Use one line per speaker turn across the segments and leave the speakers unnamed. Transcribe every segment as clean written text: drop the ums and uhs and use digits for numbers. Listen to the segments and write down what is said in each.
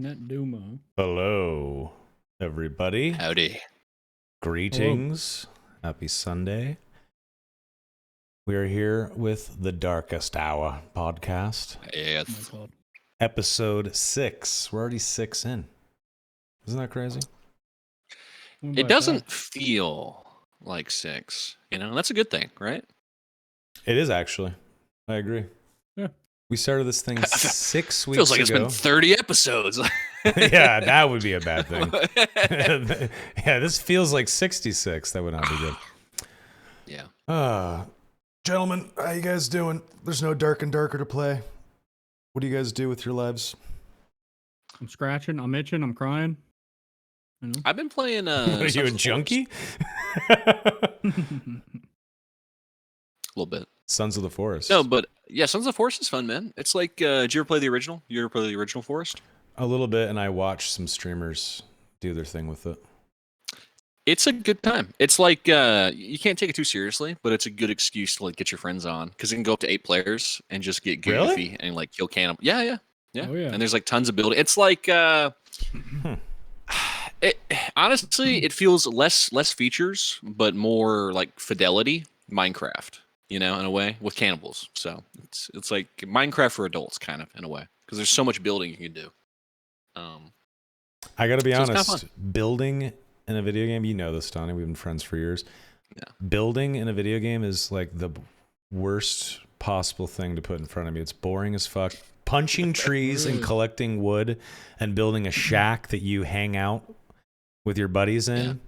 Net Duma.
Hello, everybody.
Howdy.
Greetings. Hello. Happy Sunday. We are here with the Darkest Hour podcast.
Yes.
Oh
Episode 6. We're already 6 in. Isn't that crazy?
It doesn't feel like 6. You know, that's a good thing, right?
It is actually. I agree.
Yeah.
We started this thing 6 weeks ago.
Feels like it's been 30 episodes.
Yeah, that would be a bad thing. Yeah, this feels like 66. That would not be good.
Yeah.
Gentlemen, how you guys doing? There's no Dark and Darker to play. What do you guys do with your lives?
I'm scratching, I'm itching, I'm crying. You know?
I've been playing
Are you a junkie?
A little bit.
Sons of the Forest.
No, but yeah, Sons of the Forest is fun, man. It's like, did you ever play the original? You ever play the original Forest?
A little bit, and I watched some streamers do their thing with it.
It's a good time. It's like, you can't take it too seriously, but it's a good excuse to like get your friends on, because it can go up to 8 players and just get goofy
Really?
and like kill cannibals. Yeah.
Oh, yeah.
And there's like tons of building. It's like, honestly, it feels less features, but more like fidelity Minecraft, you know, in a way, with cannibals. So it's like Minecraft for adults, kind of, in a way, because there's so much building you can do.
I gotta be
So it's kinda
honest, building in a video game, you know this, Donnie, we've been friends for years.
Yeah.
Building in a video game is like the worst possible thing to put in front of me. It's boring as fuck. Punching trees and collecting wood and building a shack that you hang out with your buddies in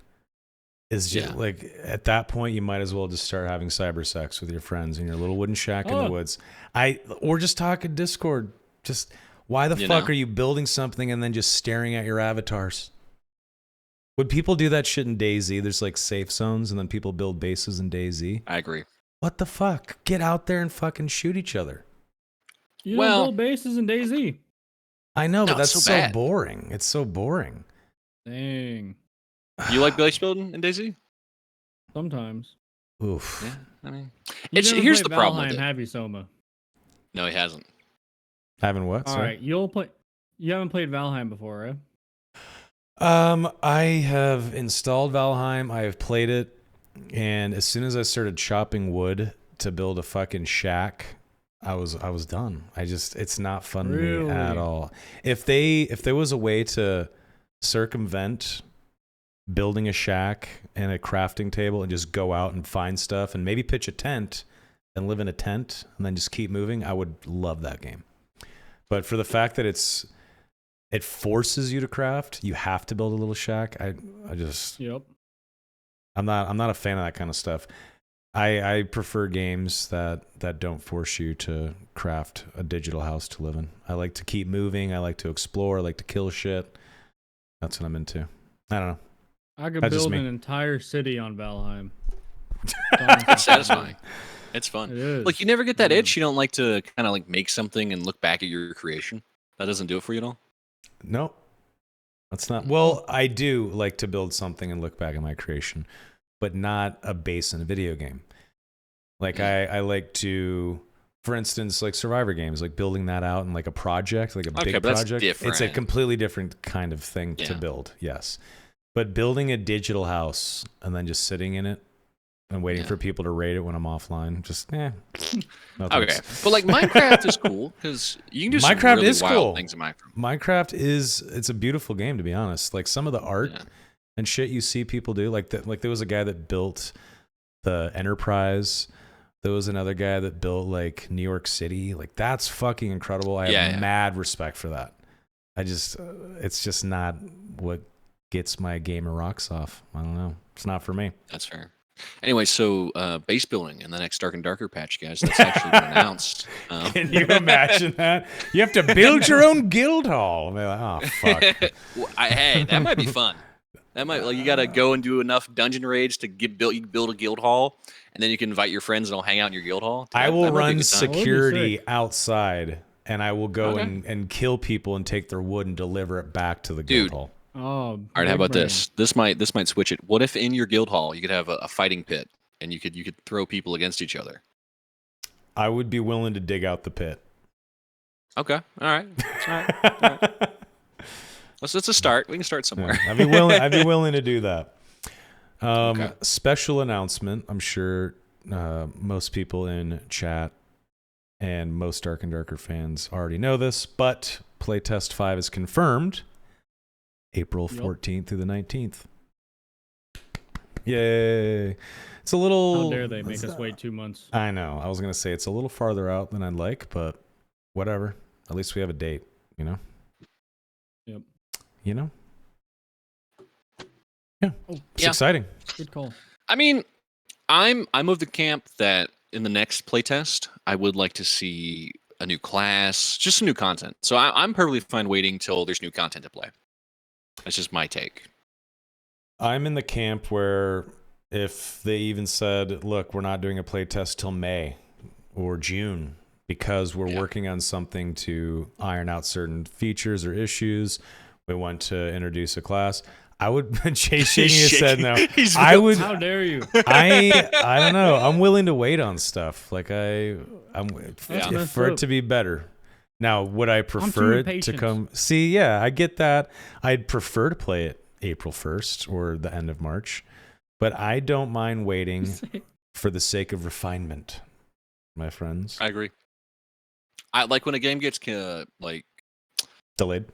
is just like, at that point you might as well just start having cyber sex with your friends in your little wooden shack in the woods. Or just talk in Discord. Just why the fuck are you building something and then just staring at your avatars? Would people do that shit in DayZ? There's like safe zones and then people build bases in DayZ.
I agree.
What the fuck? Get out there and fucking shoot each other.
You don't build bases in DayZ.
I know, but that's so
bad.
boring. It's so boring.
Dang.
You like base building in DayZ?
Sometimes.
Oof.
Yeah, I mean,
You never
here's
played
the problem
Valheim,
with it.
have you, Soma?
No, he hasn't.
Having what?
All right, you haven't played Valheim before, right?
I have installed Valheim. I have played it, and as soon as I started chopping wood to build a fucking shack, I was done. It's not fun to me at all. If there was a way to circumvent building a shack and a crafting table and just go out and find stuff and maybe pitch a tent and live in a tent and then just keep moving, I would love that game. But for the fact that it forces you to craft, you have to build a little shack.
Yep.
I'm not a fan of that kind of stuff. I prefer games that don't force you to craft a digital house to live in. I like to keep moving. I like to explore. I like to kill shit. That's what I'm into. I don't know.
I could
That's just
build
me.
an entire city on Valheim.
It's satisfying. It's fun.
It is.
Like, you never get that itch. You don't like to kind of like make something and look back at your creation. That doesn't do it for you at all.
No, that's not. Well, I do like to build something and look back at my creation, but not a base in a video game. Like I like to, for instance, like Survivor games, like building that out in like a project, like a big
but that's
project. It's a
different.
completely different kind of thing to build. Yes. But building a digital house and then just sitting in it and waiting for people to raid it when I'm offline, just no
Okay,
thanks.
but like Minecraft is cool because you can do some
Minecraft
really
is
wild
cool.
things in Minecraft.
Minecraft it's a beautiful game, to be honest. Like some of the art and shit you see people do, like there was a guy that built the Enterprise. There was another guy that built like New York City. Like that's fucking incredible. I have mad respect for that. It's just not what gets my gamer rocks off. I don't know. It's not for me.
That's fair. Anyway, so base building in the next Dark and Darker patch, guys. That's actually been announced.
Can you imagine that? You have to build your own guild hall. And they're like, oh fuck.
Well, hey, that might be fun. That might you got to go and do enough dungeon raids to you can build a guild hall, and then you can invite your friends and all hang out in your guild hall.
I will run
That would be
security
sick.
outside, and I will go and kill people and take their wood and deliver it back to the guild hall.
Oh,
All right, how about this? This might switch it. What if in your guild hall you could have a fighting pit and you could throw people against each other?
I would be willing to dig out the pit.
Okay, all right. It's a start. We can start somewhere.
Yeah, I'd be willing to do that.
Okay.
Special announcement. I'm sure most people in chat and most Dark and Darker fans already know this, but Playtest 5 is confirmed April 14th through the 19th. Yay. It's a little...
How dare they make us wait 2 months?
I know. I was going to say it's a little farther out than I'd like, but whatever. At least we have a date, you know?
Yep.
You know? Yeah.
Oh,
it's exciting.
Good call.
I mean, I'm of the camp that in the next playtest, I would like to see a new class, just some new content. So I'm perfectly fine waiting till there's new content to play. That's just my take.
I'm in the camp where if they even said, look, we're not doing a playtest till May or June because we're working on something to iron out certain features or issues, we want to introduce a class. I would Jay shaking his head now. I would.
How dare you?
I don't know. I'm willing to wait on stuff. Like for it to be better. Now, would I prefer it to come? See, yeah, I get that. I'd prefer to play it April 1st or the end of March, but I don't mind waiting for the sake of refinement, my friends.
I agree. I like when a game gets like
delayed.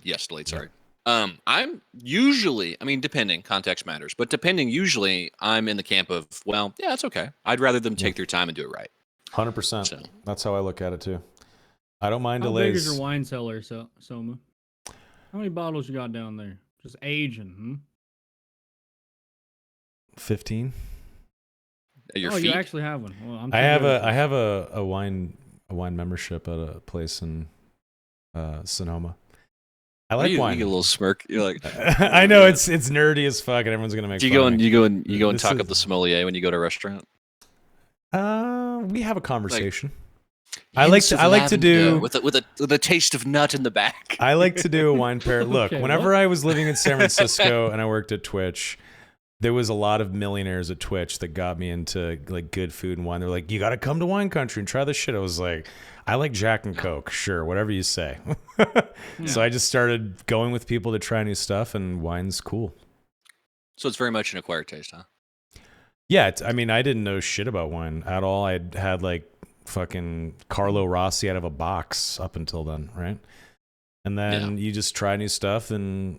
Yes, delayed. Sorry. I'm usually, I mean, depending, context matters, but usually I'm in the camp of, well, yeah, it's okay. I'd rather them take their time and do it right.
100%. So. That's how I look at it too. I don't mind
How
delays.
How big is your wine cellar, Soma? How many bottles you got down there? Just aging,
15.
At your feet?
You actually have one. Well,
I have a wine membership at a place in Sonoma. I like wine.
You get a little smirk. You're like,
I know it's nerdy as fuck, and everyone's gonna make.
You go and talk up the sommelier when you go to a restaurant.
We have a conversation.
Like,
I like to do
with a taste of nut in the back.
I like to do a wine pair. Look, whenever I was living in San Francisco and I worked at Twitch, there was a lot of millionaires at Twitch that got me into like good food and wine. They're like, you got to come to wine country and try this shit. I was like, I like Jack and Coke. Sure, whatever you say. So I just started going with people to try new stuff, and wine's cool.
So it's very much an acquired taste, huh?
Yeah, I mean, I didn't know shit about wine at all. I had like fucking Carlo Rossi out of a box up until then, right? And then you just try new stuff, and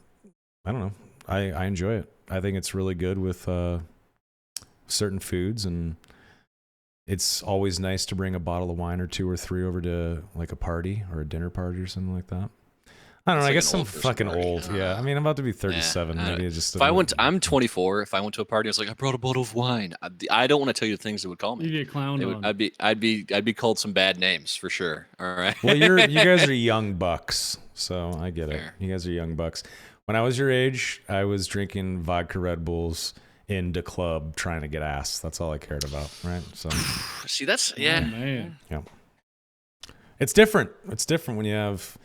I don't know. I enjoy it. I think it's really good with certain foods, and it's always nice to bring a bottle of wine or 2 or 3 over to like a party or a dinner party or something like that. I don't know. I guess I'm fucking old. Yeah. I mean, I'm about to be 37. Maybe it's just.
I'm 24. If I went to a party, I was like, I brought a bottle of wine. I don't want to tell you the things they would call me.
You get clowned on.
I'd be called some bad names for sure. All right.
Well, you guys are young bucks, so I get it. You guys are young bucks. When I was your age, I was drinking vodka Red Bulls in the club trying to get ass. That's all I cared about, right? So
see, that's
Oh, man.
Yeah. It's different. It's different when you have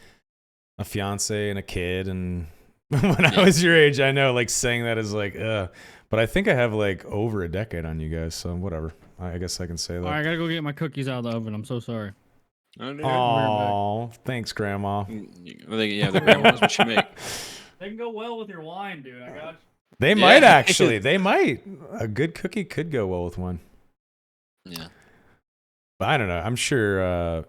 a fiance and a kid, and when I was your age, I know like saying that is like but I think I have like over a decade on you guys, so whatever. I guess I can say that.
All right, I gotta go get my cookies out of the oven. I'm so sorry.
Oh, thanks, Grandma.
Yeah, the grandma's what you make.
They can go well with your wine, dude. I got you.
They might actually. They might. A good cookie could go well with one.
Yeah.
But I don't know. I'm sure.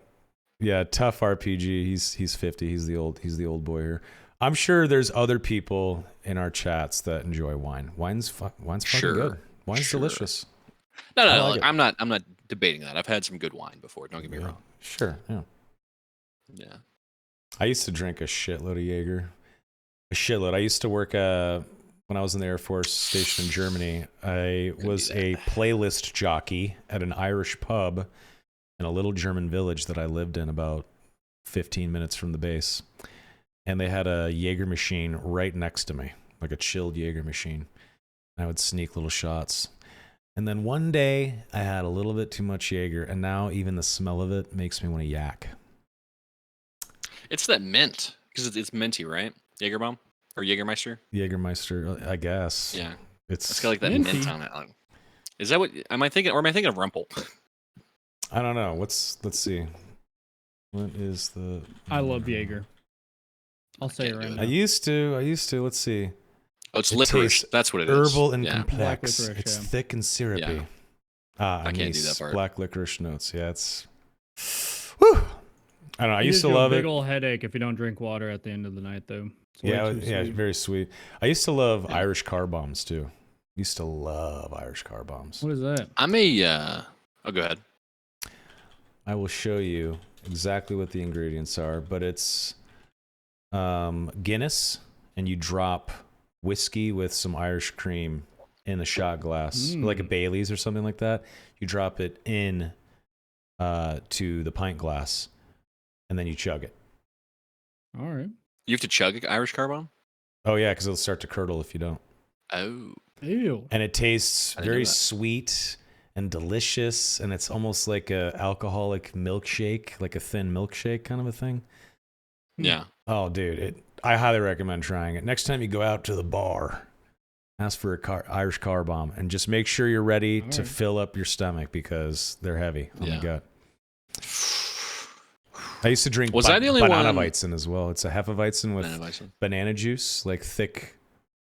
Tough RPG. He's 50. He's the old boy here. I'm sure there's other people in our chats that enjoy wine. Wine's fucking good. Wine's delicious.
No. Like I'm not debating that. I've had some good wine before. Don't get me wrong.
Sure. Yeah.
Yeah.
I used to drink a shitload of Jaeger. A shitload. I used to work when I was in the Air Force station in Germany. I was a playlist jockey at an Irish pub in a little German village that I lived in about 15 minutes from the base. And they had a Jaeger machine right next to me, like a chilled Jaeger machine. And I would sneak little shots. And then one day I had a little bit too much Jaeger, and now even the smell of it makes me want to yak.
It's that mint, because it's minty, right? Jagerbomb or Jägermeister?
Jägermeister, I guess.
Yeah.
It's
got like that mint on it. Is that what am I thinking, or am I thinking of Rumpel?
I don't know. Let's see. What is the
I love Jaeger. I'll say it
can't do
right
it.
now.
I used to. Let's see.
Oh, it's
It
licorice.
tastes
That's what it is.
Herbal and
yeah.
complex.
Black licorice,
It's
yeah.
thick and syrupy.
Yeah. I can't do that part.
Black licorice notes. Yeah, it's. Whew. I don't know. I
It
used
gives
to
you
love
a big
it.
old headache if you don't drink water at the end of the night, though. It's way
Yeah,
too
yeah,
sweet.
very sweet. I used to love Irish car bombs too. Used to love Irish car bombs.
What is that?
I'm a. Oh, go ahead.
I will show you exactly what the ingredients are, but it's Guinness, and you drop whiskey with some Irish cream in a shot glass, like a Bailey's or something like that. You drop it in to the pint glass, and then you chug it.
All right.
You have to chug an Irish car bomb?
Oh yeah, because it'll start to curdle if you don't.
Oh.
Ew.
And it tastes
I didn't know
very
that.
sweet and delicious, and it's almost like a alcoholic milkshake, like a thin milkshake kind of a thing.
Yeah.
Oh, dude, I highly recommend trying it. Next time you go out to the bar, ask for a Irish car bomb, and just make sure you're ready to
right.
fill up your stomach because they're heavy on
Yeah.
the gut. I used to drink
Was I the only
banana
one-
Weizen as well. It's a Hefeweizen with
Banana Weizen.
banana juice, like thick,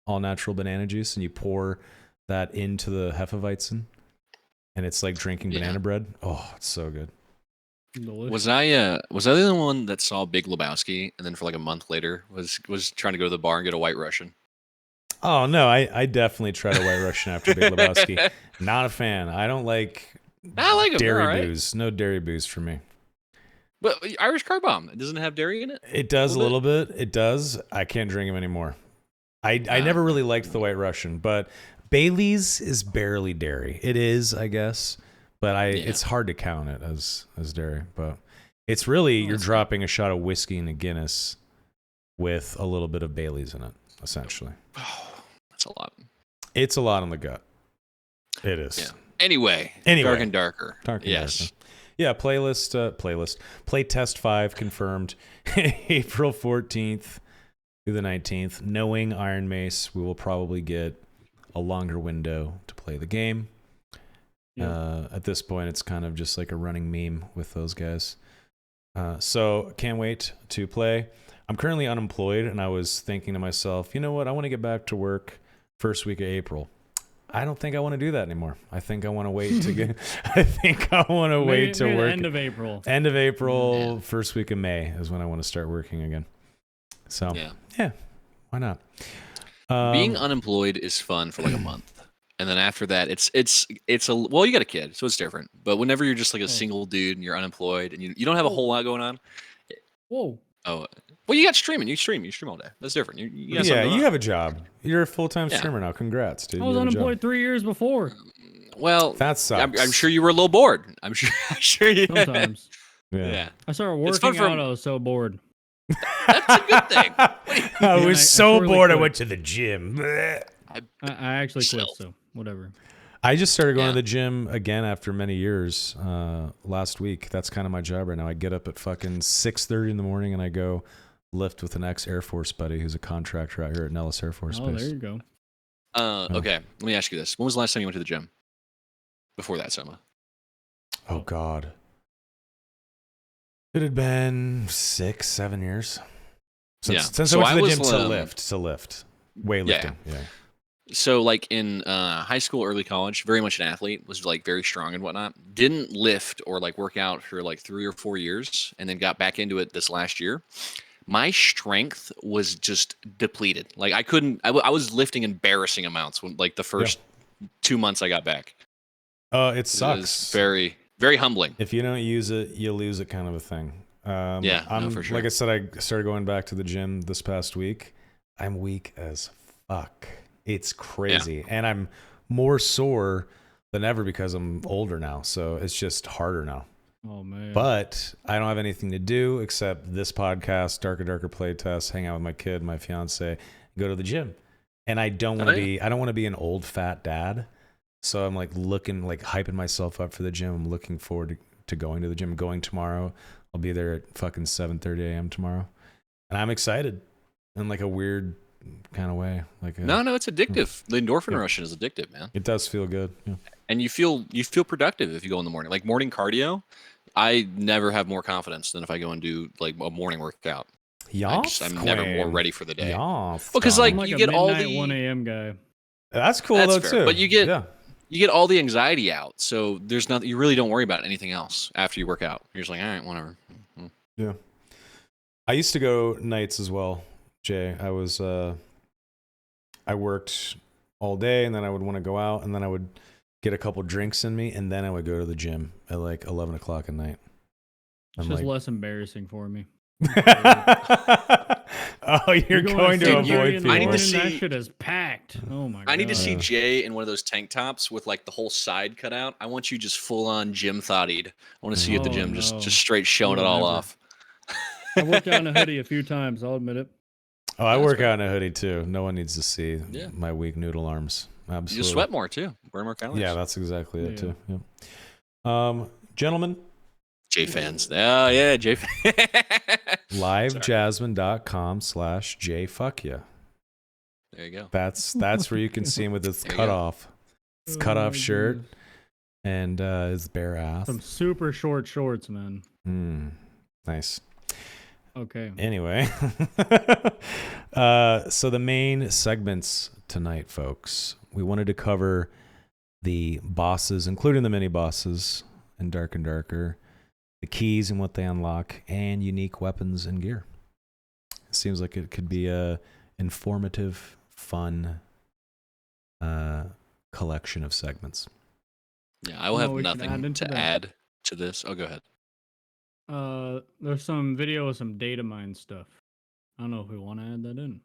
all natural banana juice, and you pour that into the Hefeweizen, and it's like drinking
Yeah.
banana bread. Oh, it's so good.
Delicious.
Was I the only one that saw Big Lebowski and then for like a month later was trying to go to the bar and get a White Russian?
Oh no, I definitely tried a White Russian after Big Lebowski. Not a fan. I don't like
I like 'em, they're
dairy
all right.
booze. No dairy booze for me.
But Irish car bomb, it doesn't have dairy in it?
It does a
Little
little bit. It does. I can't drink them anymore. I never really liked the White Russian, but Bailey's is barely dairy. It is, I guess, but it's hard to count it as dairy. But it's really you're dropping a shot of whiskey in a Guinness with a little bit of Bailey's in it, essentially.
Oh, that's a lot.
It's a lot on the gut. It is.
Yeah. Anyway,
Anyway.
Dark and Darker.
Dark and
yes.
Darker. Yeah, play test 5 confirmed April 14th through the 19th. Knowing Iron Mace, we will probably get a longer window to play the game.
Yeah.
At this point, it's kind of just like a running meme with those guys. So can't wait to play. I'm currently unemployed, and I was thinking to myself, you know what? I want to get back to work first week of April. I don't think I want to do that anymore. I think I want to wait to get. I think I want to wait to
Maybe
work.
End of April.
End of April, first week of May is when I want to start working again. So yeah, why not?
Being unemployed is fun for like a month, and then after that, it's well, you got a kid, so it's different. But whenever you're just like a single dude and you're unemployed and you don't have a whole lot going on.
Whoa.
Oh, well, you got streaming. You stream all day. That's different. You got something going
you
on.
have a job. You're a full-time
Yeah.
streamer now. Congrats, dude.
I was
You have a job.
unemployed 3 years before.
Well,
That sucks.
I'm sure you were a little bored. I'm sure you.
Sometimes.
Yeah.
I started
It's fun
working
for-
out. I was so bored.
That's a good thing.
I was
I
so
totally
bored. I
quit.
went to the gym.
I actually quit,
Self.
so whatever.
I just started going
Yeah.
to the gym again after many years last week. That's kind of my job right now. I get up at fucking 6:30 in the morning and I go lift with an ex-Air Force buddy who's a contractor out here at Nellis Air Force
Oh,
Base.
there you go.
Okay, let me ask you this: when was the last time you went to the gym? Before that, Soma.
Oh God. It had been 6-7 years. Since I
So
went to
I
the
was,
gym to lift. Weightlifting. Yeah.
So, like in high school, early college, very much an athlete, was like very strong and whatnot. Didn't lift or like work out for like 3 or 4 years, and then got back into it this last year. My strength was just depleted. Like I couldn't. I was lifting embarrassing amounts when like the first 2 months I got back.
It
It was
sucks.
very, very humbling.
If you don't use it, you lose it, kind of a thing.
Yeah, no, for sure.
Like I said, I started going back to the gym this past week. I'm weak as fuck. It's crazy. And I'm more sore than ever because I'm older now. So it's just harder now.
Oh man.
But I don't have anything to do except this podcast, Darker Darker Playtest, hang out with my kid, my fiance, go to the gym. And I don't want to I don't want to be an old fat dad. So I'm like hyping myself up for the gym. I'm looking forward to going to the gym. Going tomorrow. I'll be there at fucking 7:30 a.m. tomorrow. And I'm excited in like a weird kind of way.
No, it's addictive. The endorphin rush is addictive, man.
It does feel good. Yeah.
And you feel productive if you go in the morning. Like morning cardio, I never have more confidence than if I go and do like a morning workout. I'm never more ready for the day.
Yes,
Well, because
I'm like
you
a
get all
midnight
the
1 a.m. guy.
That's cool
That's
though
fair.
too.
But you get all the anxiety out, so there's nothing. You really don't worry about anything else after you work out. You're just like, all right, whatever.
Yeah. I used to go nights as well, Jay. I worked all day, and then I would want to go out, and then I would get a couple drinks in me, and then I would go to the gym at like 11 o'clock at night.
It's just less embarrassing for me.
Oh, you're going to avoid people.
I need to see
that shit is packed. Oh my god!
I need to see Jay in one of those tank tops with like the whole side cut out. I want you just full on gym thottied. I want to see you at the gym, just straight showing it all off.
I worked out in a hoodie a few times. I'll admit it.
Oh, I work out in a hoodie too. No one needs to see my weak noodle arms. Absolutely.
You sweat more too. Burn more calories.
Yeah, that's exactly it too. Yeah. Gentlemen.
J fans. Oh yeah, J fans.
livejasmine.com/JFuckya.
There you go.
That's where you can see him with his cut off shirt and his bare ass.
Some super short shorts, man.
Nice.
Okay.
Anyway, so the main segments tonight, folks, we wanted to cover the bosses, including the mini bosses in Dark and Darker, the keys and what they unlock, and unique weapons and gear. It seems like it could be a informative, fun collection of segments.
Yeah, I will have nothing to add to this. Oh, go ahead.
There's some video of some data mine stuff. I don't know if we want to add that in.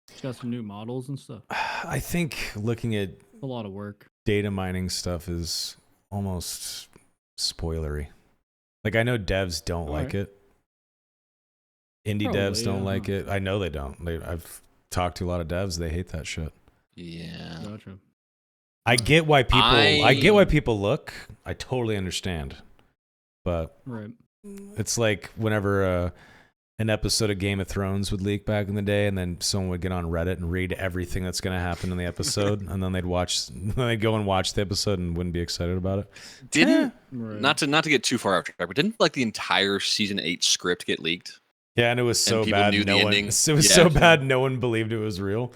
It's got some new models and stuff.
I think looking at
a lot of work.
Data mining stuff is almost spoilery. Like, I know devs don't like it. Indie devs don't like it. I know they don't. I've talked to a lot of devs. They hate that shit.
Yeah.
Gotcha.
I get why people look. I totally understand. But it's like whenever an episode of Game of Thrones would leak back in the day, and then someone would get on Reddit and read everything that's going to happen in the episode, and then they'd go and watch the episode and wouldn't be excited about it.
Not to get too far off track, but didn't like the entire season 8 script get leaked?
Yeah, and it was so bad. So bad, no one believed it was real.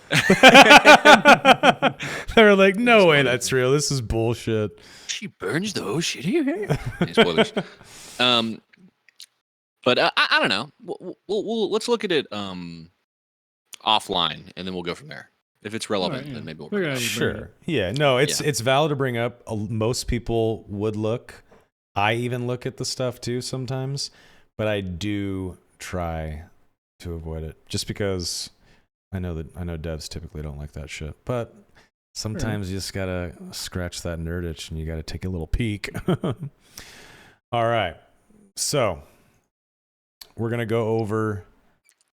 They were like, "No way, that's real. This is bullshit."
She burns the whole shit here. Spoilers. But I don't know. We'll let's look at it offline, and then we'll go from there. If it's relevant, then maybe we'll bring it up.
Sure. Yeah. No, it's valid to bring up. Most people would look. I even look at the stuff too sometimes, but I do try to avoid it just because I know devs typically don't like that shit. But sometimes you just gotta scratch that nerd itch and you gotta take a little peek. All right. So we're going to go over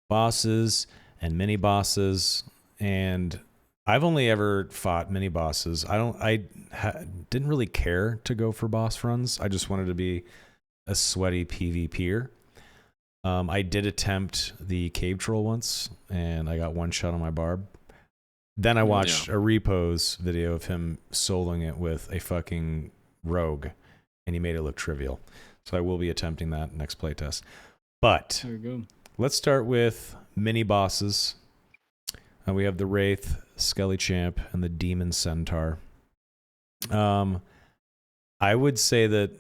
bosses and mini bosses, and I've only ever fought mini bosses. I didn't really care to go for boss runs. I just wanted to be a sweaty PvPer. I did attempt the cave troll once, and I got one shot on my barb. Then I watched a Repos video of him soloing it with a fucking rogue, and he made it look trivial. So I will be attempting that next playtest. But
there you go.
Let's start with mini bosses. We have the Wraith, Skelly Champ, and the Demon Centaur. I would say that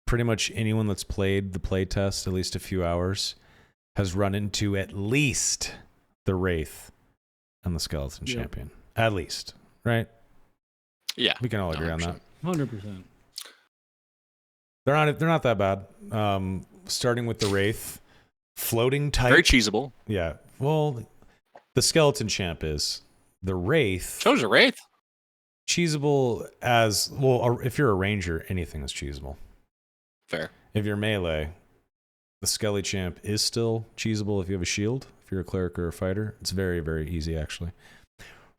pretty much anyone that's played the playtest at least a few hours has run into at least the Wraith and the Skeleton Champion. At least, right?
Yeah.
We can all agree
100%.
on that.
100%.
They're not that bad. Starting with the Wraith. Floating type.
Very cheesable.
Yeah. Well, the Skeleton Champ is. The Wraith.
So's a Wraith.
Cheesable as... Well, if you're a ranger, anything is cheesable.
Fair.
If you're melee, the Skelly Champ is still cheesable if you have a shield. If you're a cleric or a fighter, it's very, very easy, actually.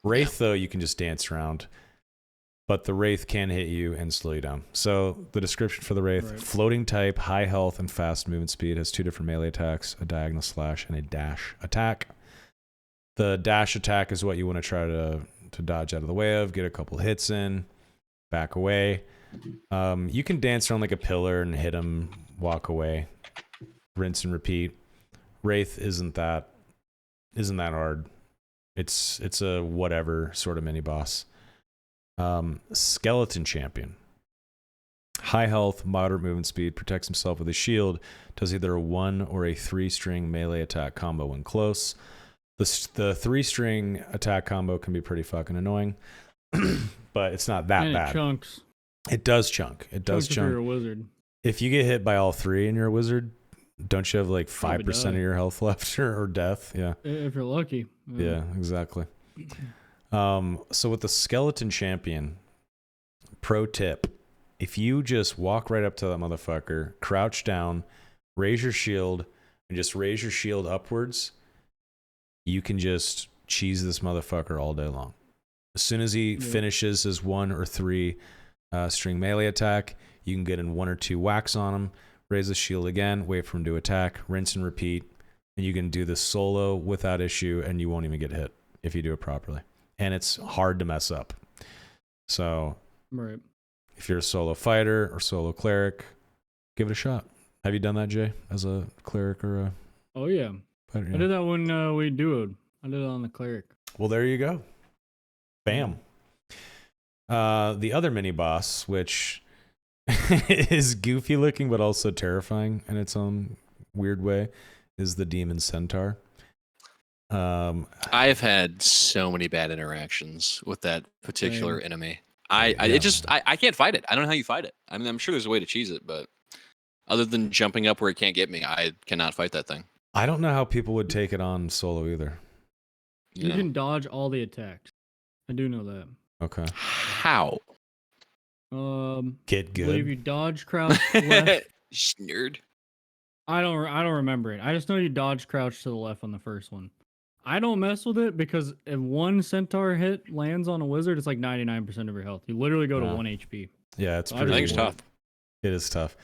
Wraith, though, you can just dance around. But the Wraith can hit you and slow you down. So the description for the Wraith, floating type, high health, and fast movement speed, has 2 different melee attacks, a diagonal slash, and a dash attack. The dash attack is what you want to try to dodge out of the way of, get a couple hits in, back away. You can dance around like a pillar and hit him, walk away, rinse and repeat. Wraith isn't that isn't that hard. It's a whatever sort of mini boss. Skeleton Champion. High health, moderate movement speed, protects himself with a shield, does either a 1 or a 3-string melee attack combo when close. The 3-string attack combo can be pretty fucking annoying, but it's not that
and
bad.
It chunks.
It does chunk. It does
If
chunk.
you're a wizard.
If you get hit by all 3 and you're a wizard, don't you have like 5%
die.
of your health left or death? Yeah.
If you're lucky.
Yeah, exactly. So with the Skeleton Champion, pro tip, if you just walk right up to that motherfucker, crouch down, raise your shield, and just raise your shield upwards, you can just cheese this motherfucker all day long. As soon as he finishes his 1 or 3 string melee attack, you can get in 1 or 2 whacks on him, raise the shield again, wait for him to attack, rinse and repeat, and you can do this solo without issue, and you won't even get hit if you do it properly. And it's hard to mess up. So
Right.
if you're a solo fighter or solo cleric, give it a shot. Have you done that, Jay, as a cleric or a
Oh, yeah.
fighter?
I did that when we duoed. I did it on the cleric.
Well, there you go. Bam. The other mini boss, which is goofy looking but also terrifying in its own weird way, is the Demon Centaur.
I've had so many bad interactions with that particular enemy. I can't fight it. I don't know how you fight it. I mean, I'm sure there's a way to cheese it, but other than jumping up where it can't get me, I cannot fight that thing.
I don't know how people would take it on solo either.
You can dodge all the attacks. I do know that.
Okay.
How?
Get
I believe you
good.
dodge, crouch, left.
Nerd.
I don't remember it. I just know you dodge, crouch to the left on the first one. I don't mess with it because if one centaur hit lands on a wizard, it's like 99% of your health. You literally go to 1 HP.
Yeah, it's
So
pretty.
I think it's tough.
It is tough.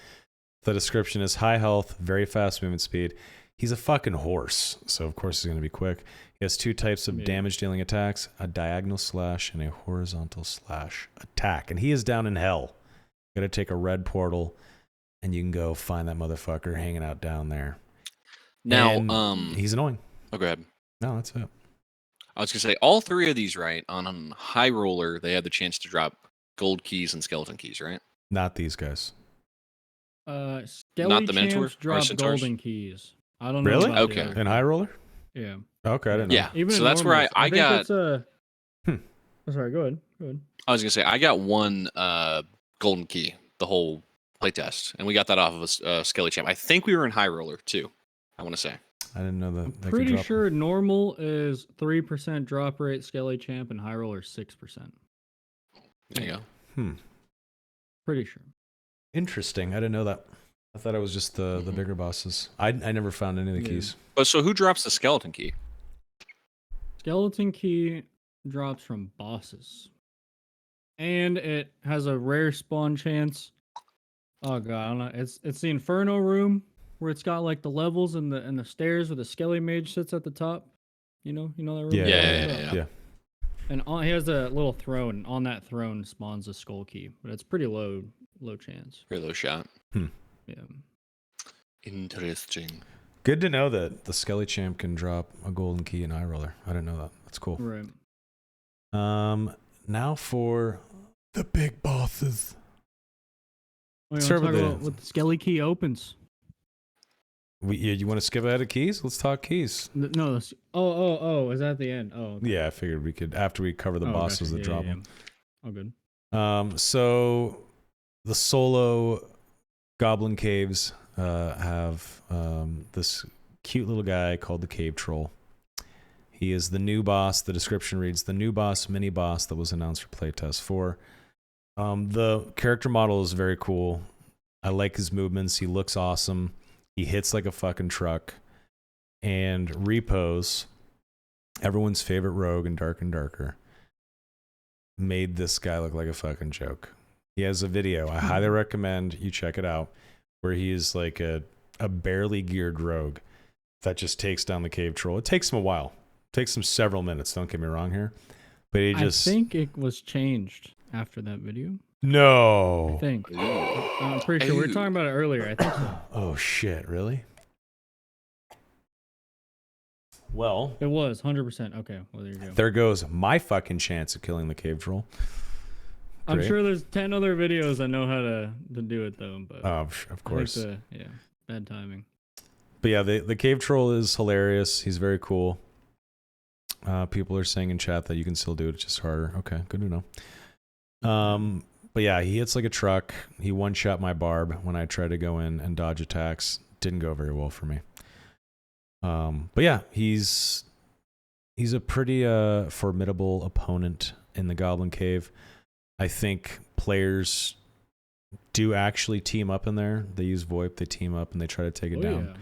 The description is high health, very fast movement speed. He's a fucking horse, so of course he's going to be quick. He has 2 types of damage-dealing attacks, a diagonal slash and a horizontal slash attack. And he is down in hell. You got to take a red portal, and you can go find that motherfucker hanging out down there.
Now,
And he's annoying.
Oh, go ahead.
No, that's it.
I was gonna say all 3 of these, right? On High Roller, they had the chance to drop gold keys and skeleton keys, right?
Not these guys.
Skelly
Not the Minotaur
champs
or
drop
Centaurs?
golden keys. I don't know.
Really?
About the
Okay.
other
In High Roller?
Yeah.
Okay, I didn't know.
Yeah.
Even
So
in
that's where
normals.
I
think
got.
It's a...
Hmm.
Oh, sorry, go ahead.
I was gonna say I got 1 golden key the whole playtest, and we got that off of a Skelly champ. I think we were in High Roller too. I want to say.
I didn't know that. they could
Pretty
drop
sure
them.
normal is 3% drop rate, Skelly champ, and high roller 6%.
There you go.
Pretty sure.
Interesting. I didn't know that. I thought it was just the bigger bosses. I never found any of the keys.
But so who drops the skeleton key?
Skeleton key drops from bosses. And it has a rare spawn chance. Oh god, I don't know. It's the Inferno room where it's got like the levels and the stairs where the Skelly mage sits at the top. You know that room?
Yeah.
And he has a little throne. And on that throne spawns a skull key, but it's pretty low chance.
Very low shot.
Yeah.
Interesting.
Good to know that the Skelly champ can drop a golden key in High Roller. I didn't know that. That's cool.
Right.
Now for the big bosses.
Wait,
Start
talk
with
about what the Skelly key opens.
You want to skip ahead of keys? Let's talk keys.
No. Is that the end? Oh. Okay.
Yeah, I figured we could after we cover the bosses that drop them.
Oh, good.
So the solo Goblin Caves have this cute little guy called the Cave Troll. He is the new boss. The description reads, the new boss, mini boss that was announced for playtest 4. The character model is very cool. I like his movements. He looks awesome. He hits like a fucking truck. And Repos, everyone's favorite rogue in Dark and Darker, made this guy look like a fucking joke. He has a video. I highly recommend you check it out, where he is like a barely geared rogue that just takes down the Cave Troll. It takes him a while. It takes him several minutes, don't get me wrong here. But he just...
I think it was changed after that video.
No.
I think. I'm pretty sure we were talking about it earlier. I think so.
Oh, shit. Really? Well,
It was 100%. Okay, well there you go.
there goes my fucking chance of killing the cave troll.
I'm
Great.
sure there's 10 other videos that know how to do it though, but
Of
I think
course.
bad timing.
But yeah, the cave troll is hilarious. He's very cool. People are saying in chat that you can still do it, it's just harder. Okay, good to know. But yeah, he hits like a truck. He one-shot my barb when I tried to go in and dodge attacks. Didn't go very well for me. But yeah, he's a pretty formidable opponent in the Goblin Cave. I think players do actually team up in there. They use VoIP, they team up, and they try to take it down,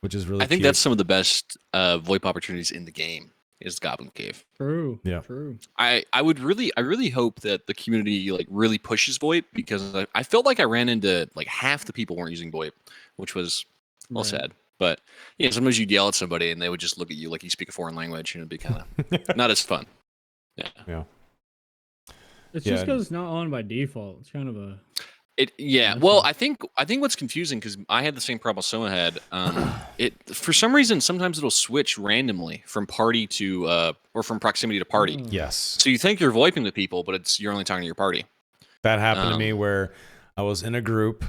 which is really
I think
cute.
that's some of the best VoIP opportunities in the game. Is Goblin Cave.
True.
Yeah.
True.
I really hope that the community like really pushes VoIP, because I felt like I ran into like half the people weren't using VoIP, which was sad. But yeah, sometimes you'd yell at somebody and they would just look at you like you speak a foreign language, and it'd be kind of not as fun. Yeah.
It's just because it's not on by default. It's kind of a.
Well, I think what's confusing, because I had the same problem Soma had. It for some reason sometimes it'll switch randomly from party to or from proximity to party.
Yes.
So you think you're VoIPing with people, but you're only talking to your party.
That happened to me where I was in a group.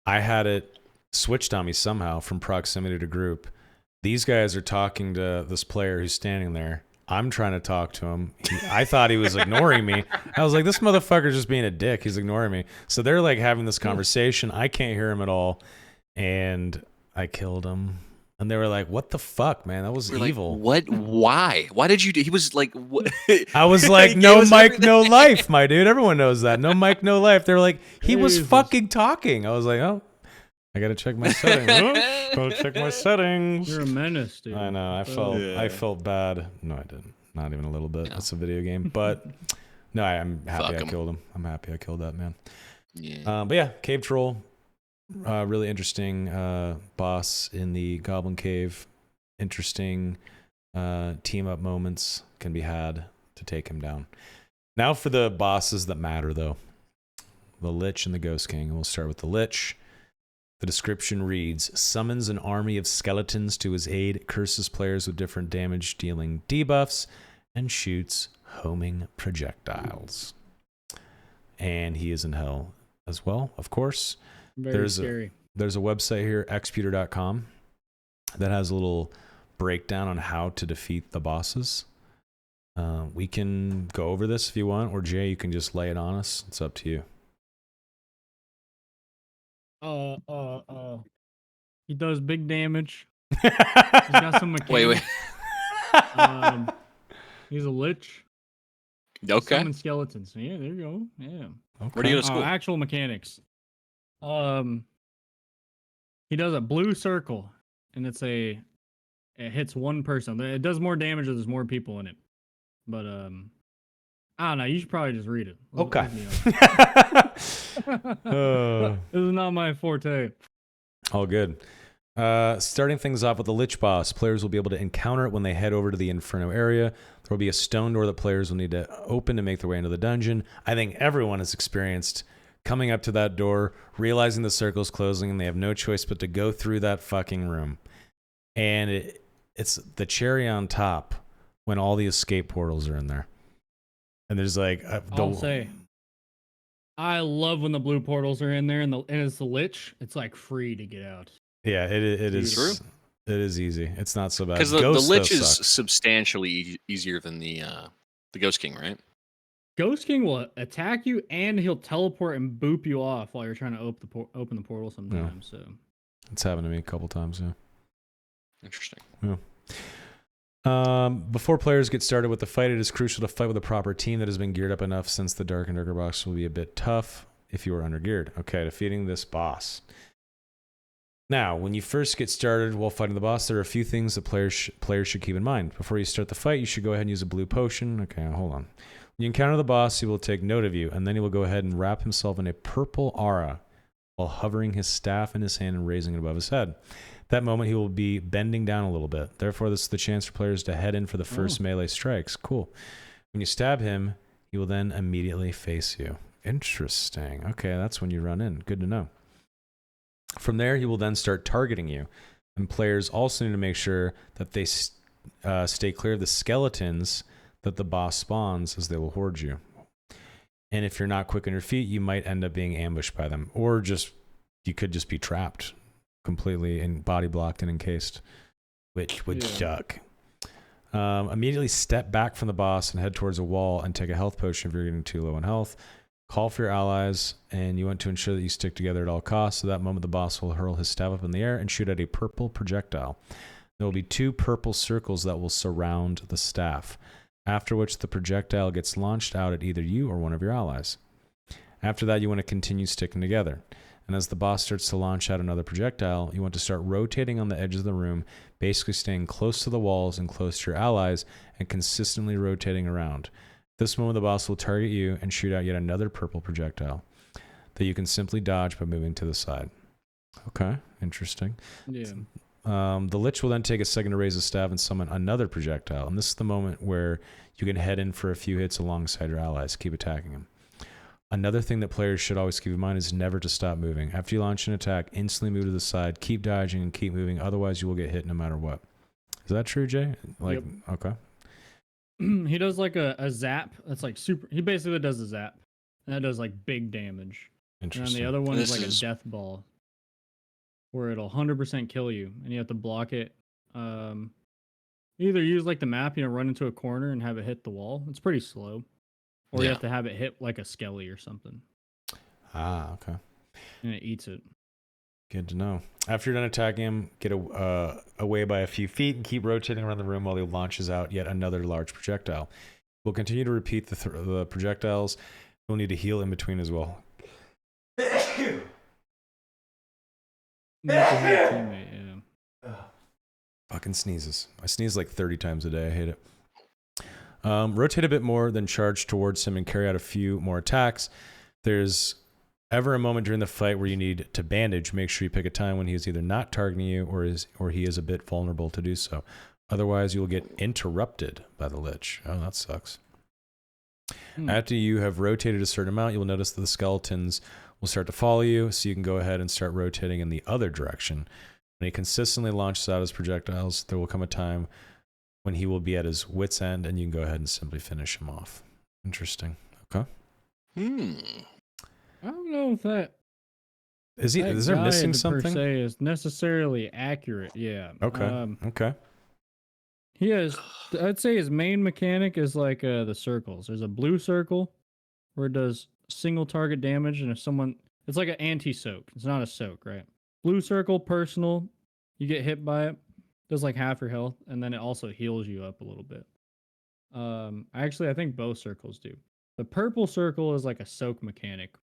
I had it switched on me somehow from proximity to group. These guys are talking to this player who's standing there. I'm trying to talk to him. I thought he was ignoring me. I was like, this motherfucker's just being a dick. He's ignoring me. So they're like having this conversation. I can't hear him at all. And I killed him. And they were like, what the fuck, man? That was evil.
Like, what? Why? Why did you do? He was like, what?
I was like, no mic, no life, my dude. Everyone knows that. No mic, no life. They're like, he was fucking talking. I was like, oh, I gotta check my settings. Gotta check my settings.
You're a menace, dude.
I know. I felt bad. No, I didn't. Not even a little bit. It's a video game. But no, I'm happy I killed him. I'm happy I killed that man.
Yeah.
But yeah, Cave Troll, really interesting boss in the Goblin Cave. Interesting team up moments can be had to take him down. Now for the bosses that matter, though. The Lich and the Ghost King. We'll start with the Lich. The description reads, summons an army of skeletons to his aid, curses players with different damage-dealing debuffs, and shoots homing projectiles. And he is in hell as well, of course.
Very scary.
There's a website here, xputer.com, that has a little breakdown on how to defeat the bosses. We can go over this if you want, or Jay, you can just lay it on us. It's up to you.
He does big damage. He's got some mechanics.
Wait.
He's a lich.
Okay.
Summon skeletons. Yeah, there you go. Yeah.
Okay.
Where do you go to school?
Actual mechanics. He does a blue circle, and it hits one person. It does more damage if there's more people in it. But I don't know. You should probably just read it.
Okay.
This is not my forte.
All good. Starting things off with the Lich boss, players will be able to encounter it when they head over to the Inferno area. There will be a stone door that players will need to open to make their way into the dungeon. I think everyone has experienced coming up to that door, realizing the circle's closing, and they have no choice but to go through that fucking room. And it's the cherry on top when all the escape portals are in there. And there's like...
I'll say, I love when the blue portals are in there, and it's the Lich. It's like free to get out.
Yeah, it is
True.
It is easy. It's not so bad.
Because the Lich is substantially easier than the Ghost King, right?
Ghost King will attack you, and he'll teleport and boop you off while you're trying to open the portal sometimes. So
it's happened to me a couple times. Yeah.
Interesting.
Yeah. Before players get started with the fight, it is crucial to fight with a proper team that has been geared up enough, since the Dark and Darker box will be a bit tough if you are undergeared. Okay, defeating this boss. Now, when you first get started while fighting the boss, there are a few things that players should keep in mind. Before you start the fight, you should go ahead and use a blue potion. Okay, hold on. When you encounter the boss, he will take note of you, and then he will go ahead and wrap himself in a purple aura while hovering his staff in his hand and raising it above his head. At that moment, he will be bending down a little bit. Therefore, this is the chance for players to head in for the first melee strikes. Cool. When you stab him, he will then immediately face you. Interesting. Okay, that's when you run in. Good to know. From there, he will then start targeting you. And players also need to make sure that they stay clear of the skeletons that the boss spawns, as they will horde you. And if you're not quick on your feet, you might end up being ambushed by them, or you could just be trapped completely and body blocked and encased, which would suck. Immediately step back from the boss and head towards a wall and take a health potion if you're getting too low on health. Call for your allies, and you want to ensure that you stick together at all costs. So that moment, the boss will hurl his staff up in the air and shoot at a purple projectile. There will be 2 purple circles that will surround the staff, after which the projectile gets launched out at either you or one of your allies. After that, you want to continue sticking together. And as the boss starts to launch out another projectile, you want to start rotating on the edges of the room, basically staying close to the walls and close to your allies, and consistently rotating around. At this moment, the boss will target you and shoot out yet another purple projectile that you can simply dodge by moving to the side. Okay, interesting.
Yeah.
The Lich will then take a second to raise a staff and summon another projectile. And this is the moment where you can head in for a few hits alongside your allies. Keep attacking them. Another thing that players should always keep in mind is never to stop moving. After you launch an attack, instantly move to the side, keep dodging, and keep moving. Otherwise, you will get hit no matter what. Is that true, Jay?
Yep.
Okay.
He does like a zap. That's like super. He basically does a zap, and that does like big damage.
Interesting.
And the other one is
This
like
is-
a death ball, where it'll 100% kill you, and you have to block it. Either use like the map, run into a corner and have it hit the wall. It's pretty slow, or you
Yeah.
have to have it hit like a skelly or something,
Okay.
and it eats it.
Good to know. After you're done attacking him, get away by a few feet and keep rotating around the room while he launches out yet another large projectile. We'll continue to repeat the projectiles. We'll need to heal in between as well.
Teammate, yeah.
Fucking sneezes. I sneeze like 30 times a day. I hate it. Rotate a bit more, then charge towards him and carry out a few more attacks. There's ever a moment during the fight where you need to bandage, make sure you pick a time when he is either not targeting you or he is a bit vulnerable to do so. Otherwise, you will get interrupted by the Lich. Oh, that sucks. After you have rotated a certain amount, you will notice that the skeletons will start to follow you, so you can go ahead and start rotating in the other direction. When he consistently launches out his projectiles, there will come a time when he will be at his wit's end, and you can go ahead and simply finish him off. Interesting. Okay.
I don't know if that
Is there missing
guide per
something?
se is necessarily accurate. Yeah.
Okay. Okay.
He has. I'd say his main mechanic is like the circles. There's a blue circle where it does single target damage, and if someone, it's like an anti-soak. It's not a soak, right? Blue circle, personal. You get hit by it, does like half your health, and then it also heals you up a little bit. Actually, I think both circles do. The purple circle is like a soak mechanic,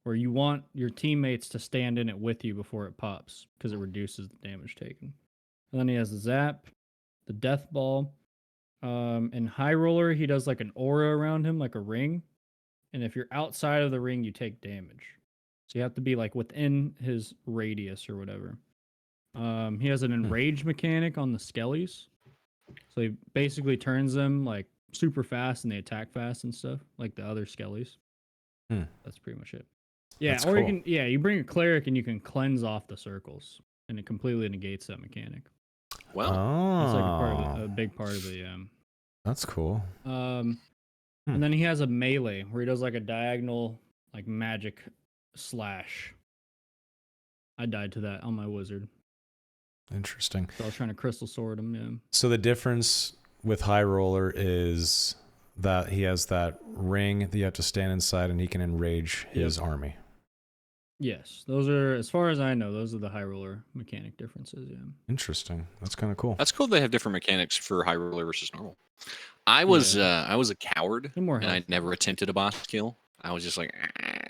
where you want your teammates to stand in it with you before it pops, because it reduces the damage taken. And then he has the zap, the death ball. In High Roller, he does like an aura around him, like a ring. And if you're outside of the ring, you take damage. So you have to be like within his radius or whatever. He has an enrage mechanic on the skellies. So he basically turns them like super fast and they attack fast and stuff, like the other skellies. That's pretty much it. Yeah,
That's
or
cool.
you bring a cleric and you can cleanse off the circles, and it completely negates that mechanic.
Well,
It's like a big part of the
that's cool.
And then he has a melee where he does like a diagonal like magic slash. I died to that on my wizard.
Interesting.
So I was trying to crystal sword him, yeah.
So the difference with High Roller is that he has that ring that you have to stand inside, and he can enrage his army.
Yes, those are, as far as I know, those are the High Roller mechanic differences, yeah.
Interesting. That's kind of cool.
that's cool. They have different mechanics for high roller versus normal. I was a coward,
And more
and I
health.
never attempted a boss kill. I was just like,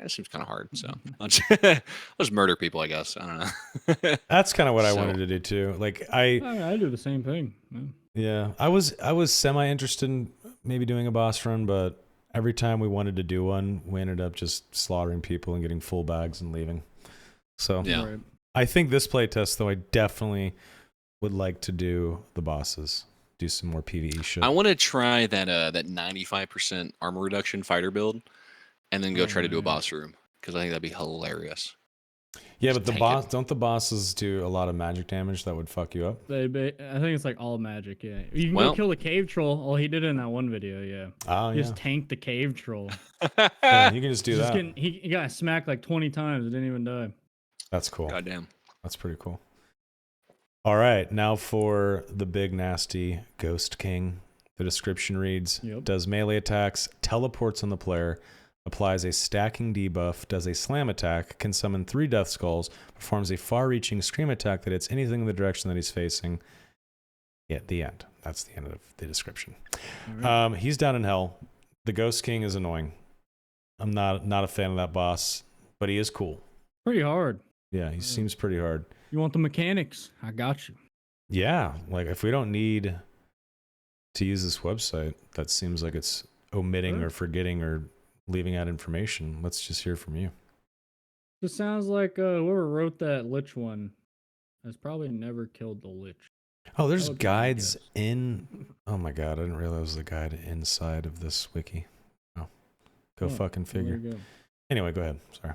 this seems kind of hard. So I'll just murder people, I guess. I don't know.
That's kind of what I
So-
wanted to do too. Like
I do the same thing. Yeah.
I was semi interested in maybe doing a boss run, but every time we wanted to do one, we ended up just slaughtering people and getting full bags and leaving. So
Yeah.
Right.
I think this playtest, though, I definitely would like to do the bosses, do some more PvE shit.
I want to try that 95% armor reduction fighter build, and then go try to do a
yeah.
boss room because I think that'd be hilarious.
Yeah,
Just
but
tank it.
don't the bosses do a lot of magic damage that would fuck you up?
I think it's like all magic. Yeah, you can
Well-
go kill the cave troll. Oh, he did it in that one video. Yeah,
Oh,
he
yeah.
just tanked the cave troll.
Yeah, you can just do that.
He got smacked like 20 times. It didn't even die.
That's cool.
Goddamn.
That's pretty cool. All right, now for the big nasty Ghost King. The description reads,
Yep.
does melee attacks, teleports on the player, applies a stacking debuff, does a slam attack, can summon 3 death skulls, performs a far-reaching scream attack that hits anything in the direction that he's facing. Yeah, the end. That's the end of the description.
All right.
He's down in hell. The Ghost King is annoying. I'm not a fan of that boss, but he is cool.
Pretty hard.
Yeah, he seems pretty hard.
You want the mechanics? I got you.
Yeah, like if we don't need to use this website, that seems like it's omitting
Sure.
or forgetting or leaving out information. Let's just hear from you.
This sounds like whoever wrote that Lich one has probably never killed the Lich.
Oh, there's
That would be my
guides
guess.
in. Oh my god, I didn't realize the guide inside of this wiki. Oh, go
Oh,
fucking
well, there
figure.
you go.
Anyway, go ahead. Sorry.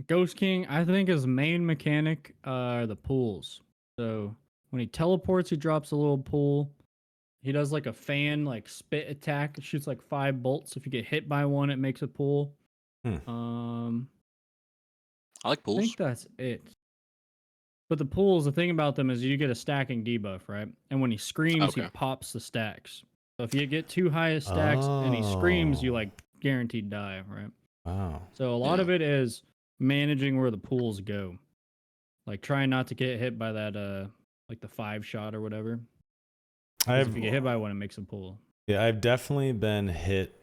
Ghost King, I think his main mechanic are the pools. So when he teleports, he drops a little pool. He does like a fan, like spit attack. It shoots like 5 bolts. If you get hit by one, it makes a pool.
Hmm.
I like
I
pools.
think that's it. But the pools, the thing about them is you get a stacking debuff, right? And when he screams, he
Okay.
pops the stacks. So if you get too high a stacks and he screams, you
Oh.
like guaranteed die, right?
Wow.
So a lot
Yeah.
of it is managing where the pools go. Like trying not to get hit by that like the 5 shot or whatever. 'Cause if you get hit by one, it makes a pool.
Yeah, I've definitely been hit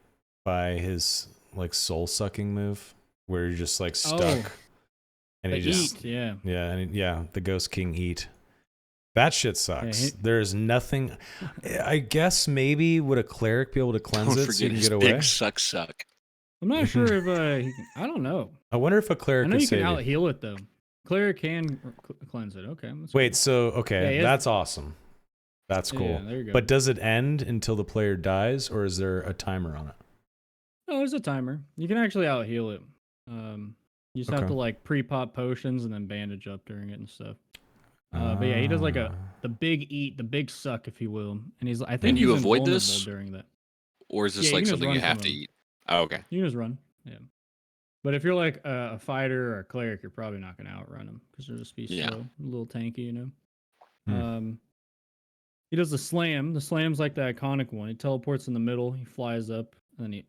by his like soul sucking move where you're just like stuck and
The
he just
eat, yeah.
yeah, the Ghost King eat. That shit sucks.
he-
There's nothing. I guess maybe would a cleric be able to cleanse
Don't
it so
forget
you can
his
get away?
big suck.
I'm not sure if I don't know.
I wonder if a
I
cleric
know
could
you can
save
out
you.
heal it though. Cleric can cleanse it. Okay. that's
Wait,
cool.
so okay,
Yeah, he has-
that's awesome. That's cool.
Yeah, there you go.
But does it end until the player dies, or is there a timer on it?
Oh, there's a timer. You can actually out heal it. You just have
Okay.
to like pre-pop potions and then bandage up during it and stuff. But yeah, he does like
Ah.
the big eat, the big suck, if you will, and he's I think
And you
he's
avoid
invulnerable
this?
during that.
Or is this
Yeah, you
like
can just
something you
run
have
from
to
him.
eat? Oh, okay.
You can just run. Yeah. But if you're like a fighter or a cleric, you're probably not gonna outrun him because they'll just be
Yeah.
slow, a little tanky, you know.
Hmm.
He does the slam. The slam's like the iconic one. He teleports in the middle. He flies up, and then he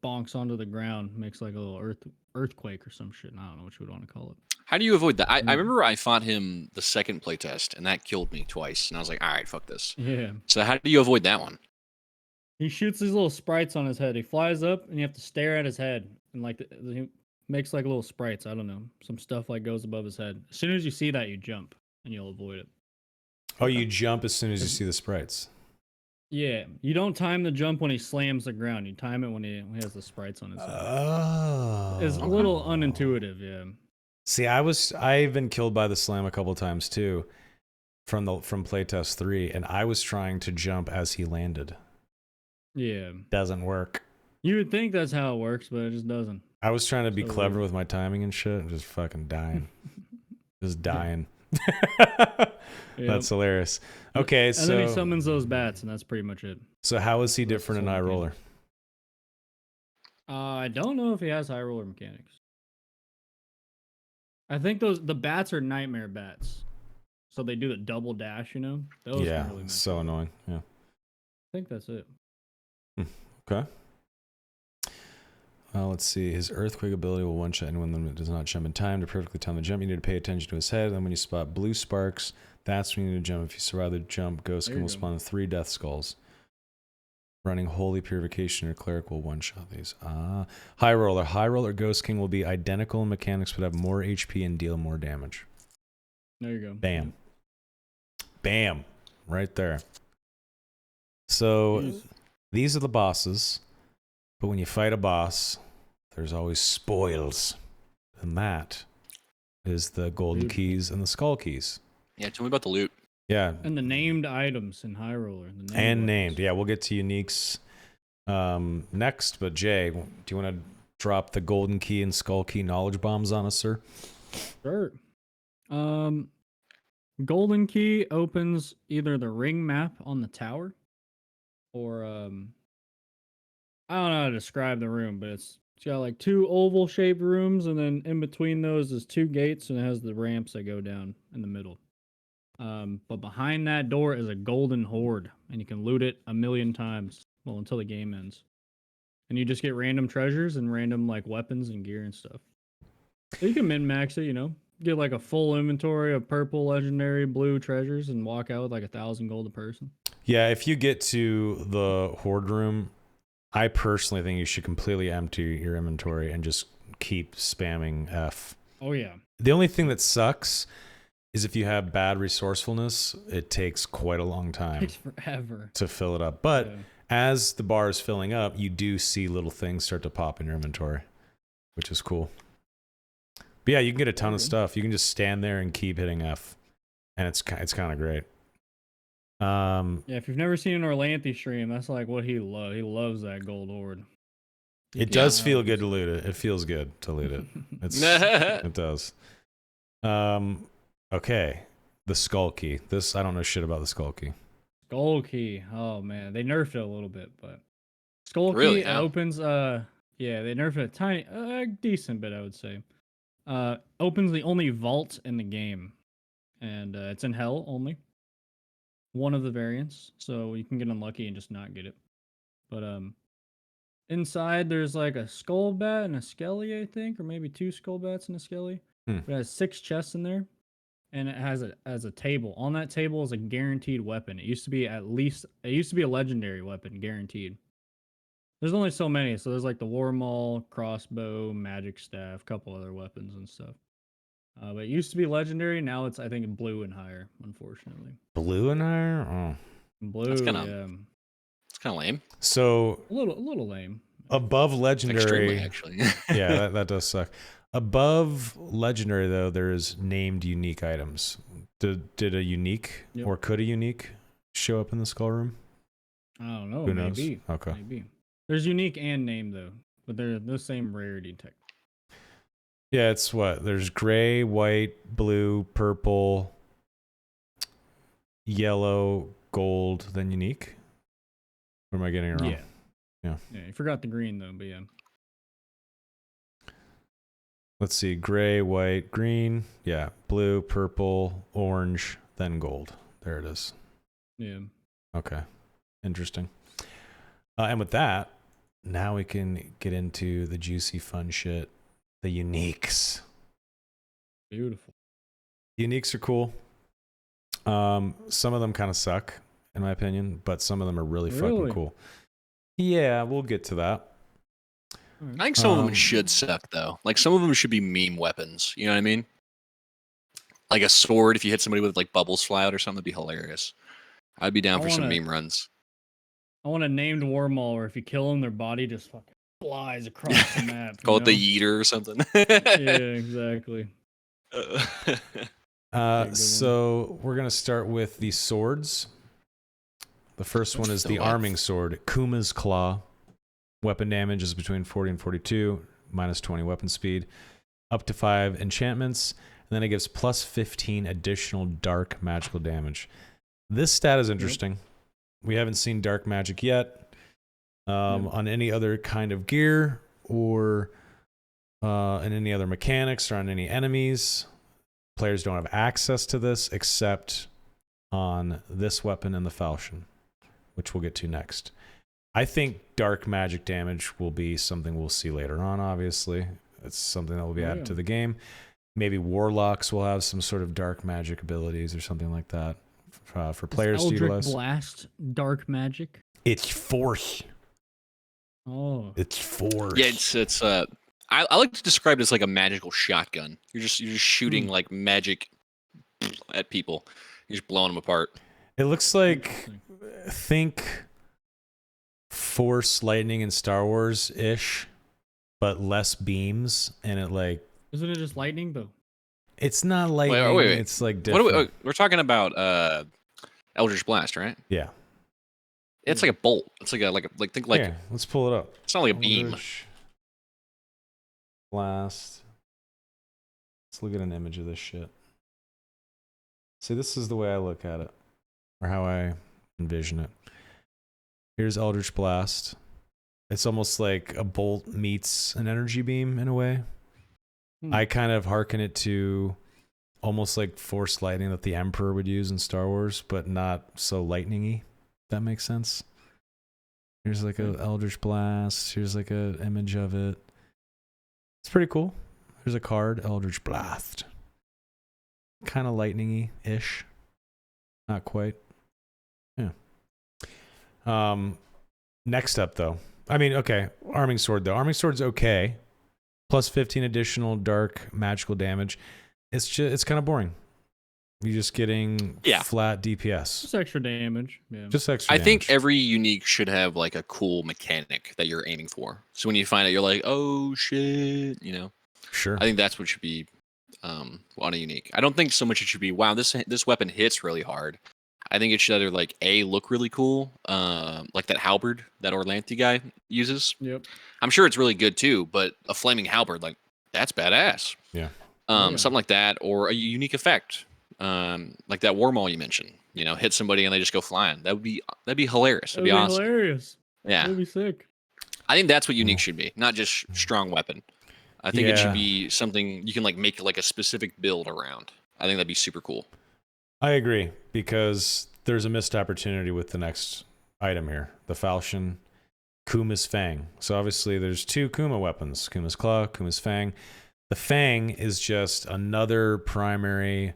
bonks onto the ground, makes like a little earthquake or some shit. I don't know what you would want to call it.
How do you avoid that? I
Mm.
remember I fought him the second playtest, and that killed me twice. And I was like, all right, fuck this.
Yeah.
So how do you avoid that one?
He shoots these little sprites on his head. He flies up, and you have to stare at his head, and like he makes like little sprites. I don't know, some stuff like goes above his head. As soon as you see that, you jump, and you'll avoid it.
Oh, you jump as soon as you see the sprites.
Yeah, you don't time the jump when he slams the ground. You time it when he has the sprites on his head.
Oh.
It's a little unintuitive, yeah.
See, I've been killed by the slam a couple times too, from playtest 3, and I was trying to jump as he landed.
Yeah.
Doesn't work.
You would think that's how it works, but it just doesn't.
I was trying to be
So
clever
weird.
with my timing and shit, and just fucking dying. Just dying.
Yeah.
That's hilarious. Okay,
and
so
then he summons those bats, and that's pretty much it.
so how is he
That's
different in
the
High
same thing.
Roller?
I don't know if he has high roller mechanics. I think the bats are nightmare bats, so they do the double dash. You know, those
Yeah,
can really mess
so
you up.
annoying. Yeah.
I think that's it.
Okay. Let's see. His earthquake ability will one-shot anyone that does not jump in time. To perfectly time the jump, you need to pay attention to his head. Then when you spot blue sparks, that's when you need to jump. If you survive the jump, Ghost
There
King
you
will
go.
spawn 3 death skulls. Running Holy Purification, your cleric will one-shot these. High Roller. High Roller Ghost King will be identical in mechanics, but have more HP and deal more damage.
There you go.
Bam. Bam. Right there. So
Jeez.
these are the bosses. But when you fight a boss, there's always spoils. And that is the golden
Dude.
keys and the skull keys.
Yeah, tell me about the loot.
Yeah.
And the named items in High Roller. The
And
weapons.
named. Yeah, we'll get to uniques next. But Jay, do you want to drop the golden key and skull key knowledge bombs on us, sir?
Sure. Golden key opens either the ring map on the tower, or I don't know how to describe the room, but it's got like two oval shaped rooms, and then in between those is two gates, and it has the ramps that go down in the middle. But behind that door is a golden hoard, and you can loot it 1,000,000 times. Well, until the game ends. And you just get random treasures and random like weapons and gear and stuff. So you can min max it, you know, get like a full inventory of purple, legendary, blue treasures, and walk out with like 1,000 gold a person.
Yeah, if you get to the hoard room, I personally think you should completely empty your inventory and just keep spamming F.
Oh yeah.
The only thing that sucks is if you have bad resourcefulness, it takes quite a long time.
Takes forever
to fill it up. But
yeah.
as the bar is filling up, you do see little things start to pop in your inventory, which is cool. But yeah, you can get a ton of stuff. You can just stand there and keep hitting F, and it's kind of great.
Yeah, if you've never seen an Orlanthe stream, that's like what he loves. He loves that gold hoard.
It does feel good to loot it. It feels good to loot it. It does. Okay, the skull key. This I don't know shit about the skull key.
Skull key. Oh man, they nerfed it a little bit, but skull
Really?
key opens. Yeah, they nerfed it a tiny, decent bit, I would say. Opens the only vault in the game, and it's in hell only. One of the variants, so you can get unlucky and just not get it. But inside there's like a skull bat and a skelly, I think, or maybe 2 skull bats and a skelly. It has 6 chests in there, and it has a table. On that table is a guaranteed weapon. It used to be a legendary weapon, guaranteed. There's only so many, so there's like the war maul, crossbow, magic staff, couple other weapons and stuff. But it used to be legendary. Now it's, I think, blue and higher, unfortunately.
Blue and higher? Oh.
Blue,
That's kinda,
yeah.
It's kind of lame.
So
A little lame.
above legendary,
Extremely, actually.
yeah, that does suck. Above legendary though, there's named unique items. Did a unique or could a unique show up in the skull room?
I don't know.
Who knows?
Maybe.
Okay.
Maybe. There's unique and name though, but they're the same rarity tech.
Yeah, it's what? There's gray, white, blue, purple, yellow, gold, then unique. Or am I getting it wrong?
Yeah, you forgot the green though, but yeah.
Let's see. Gray, white, green. Yeah. Blue, purple, orange, then gold. There it is.
Yeah.
Okay. Interesting. And with that, now we can get into the juicy, fun shit. The uniques.
Beautiful.
Uniques are cool. Some of them kind of suck, in my opinion, but some of them are really fucking cool. Yeah, we'll get to that.
I think some of them should suck, though. Like, some of them should be meme weapons. You know what I mean? Like a sword, if you hit somebody with, like, bubbles fly out or something, that'd be hilarious. I'd be down for some meme runs.
I want a named war maul where if you kill them, their body just fucking flies across the map.
Call it the yeeter or something.
Yeah, exactly.
So we're going to start with the swords. The first one is the arming sword, Kuma's Claw. Weapon damage is between 40 and 42, minus 20 weapon speed, up to 5 enchantments, and then it gives plus 15 additional dark magical damage. This stat is interesting. We haven't seen dark magic yet on any other kind of gear or in any other mechanics or on any enemies. Players don't have access to this except on this weapon and the falchion, which we'll get to next. I think dark magic damage will be something we'll see later on, obviously. It's something that will be added to the game. Maybe warlocks will have some sort of dark magic abilities or something like that for players to utilize.
Eldritch Blast dark magic?
It's force.
Oh.
It's force.
Yeah, it's I like to describe it as like a magical shotgun. You're just shooting like magic at people. You're just blowing them apart.
It looks like, think Force Lightning in Star Wars ish, but less beams, and it like.
Isn't it just lightning though?
It's not lightning.
Wait.
It's like different.
We're talking about Eldritch Blast, right?
Yeah.
It's like a bolt. It's like think like.
Here, let's pull it up.
It's not like a beam.
Blast Let's look at an image of this shit. See, this is the way I look at it, or how I envision it. Here's Eldritch Blast. It's almost like a bolt meets an energy beam in a way. I kind of hearken it to almost like force lightning that the Emperor would use in Star Wars, but not so lightning-y. That makes sense. Here's like a Eldritch Blast. Here's like a image of it. It's pretty cool. Here's a card, Eldritch Blast. Kind of lightning-y-ish. Not quite. Yeah. Next up, though. I mean, okay, Arming Sword, though. Arming Sword's okay. Plus 15 additional dark magical damage. It's kind of boring. You're just getting flat DPS.
Just extra damage. Yeah.
Just extra damage.
I think every unique should have like a cool mechanic that you're aiming for. So when you find it, you're like, oh shit, you know.
Sure.
I think that's what should be on a unique. I don't think so much it should be, wow, this weapon hits really hard. I think it should either like look really cool, like that halberd that Orlanthi guy uses.
Yep.
I'm sure it's really good too, but a flaming halberd, like that's badass.
Yeah.
Something like that, or a unique effect, like that war maul you mentioned. You know, hit somebody and they just go flying. That'd be hilarious. That'd be awesome.
Hilarious.
Yeah.
That'd be sick.
I think that's what unique should be, not just strong weapon. I think it should be something you can like make like a specific build around. I think that'd be super cool.
I agree, because there's a missed opportunity with the next item here, the Falchion Kuma's Fang. So obviously there's two Kuma weapons, Kuma's Claw, Kuma's Fang. The Fang is just another primary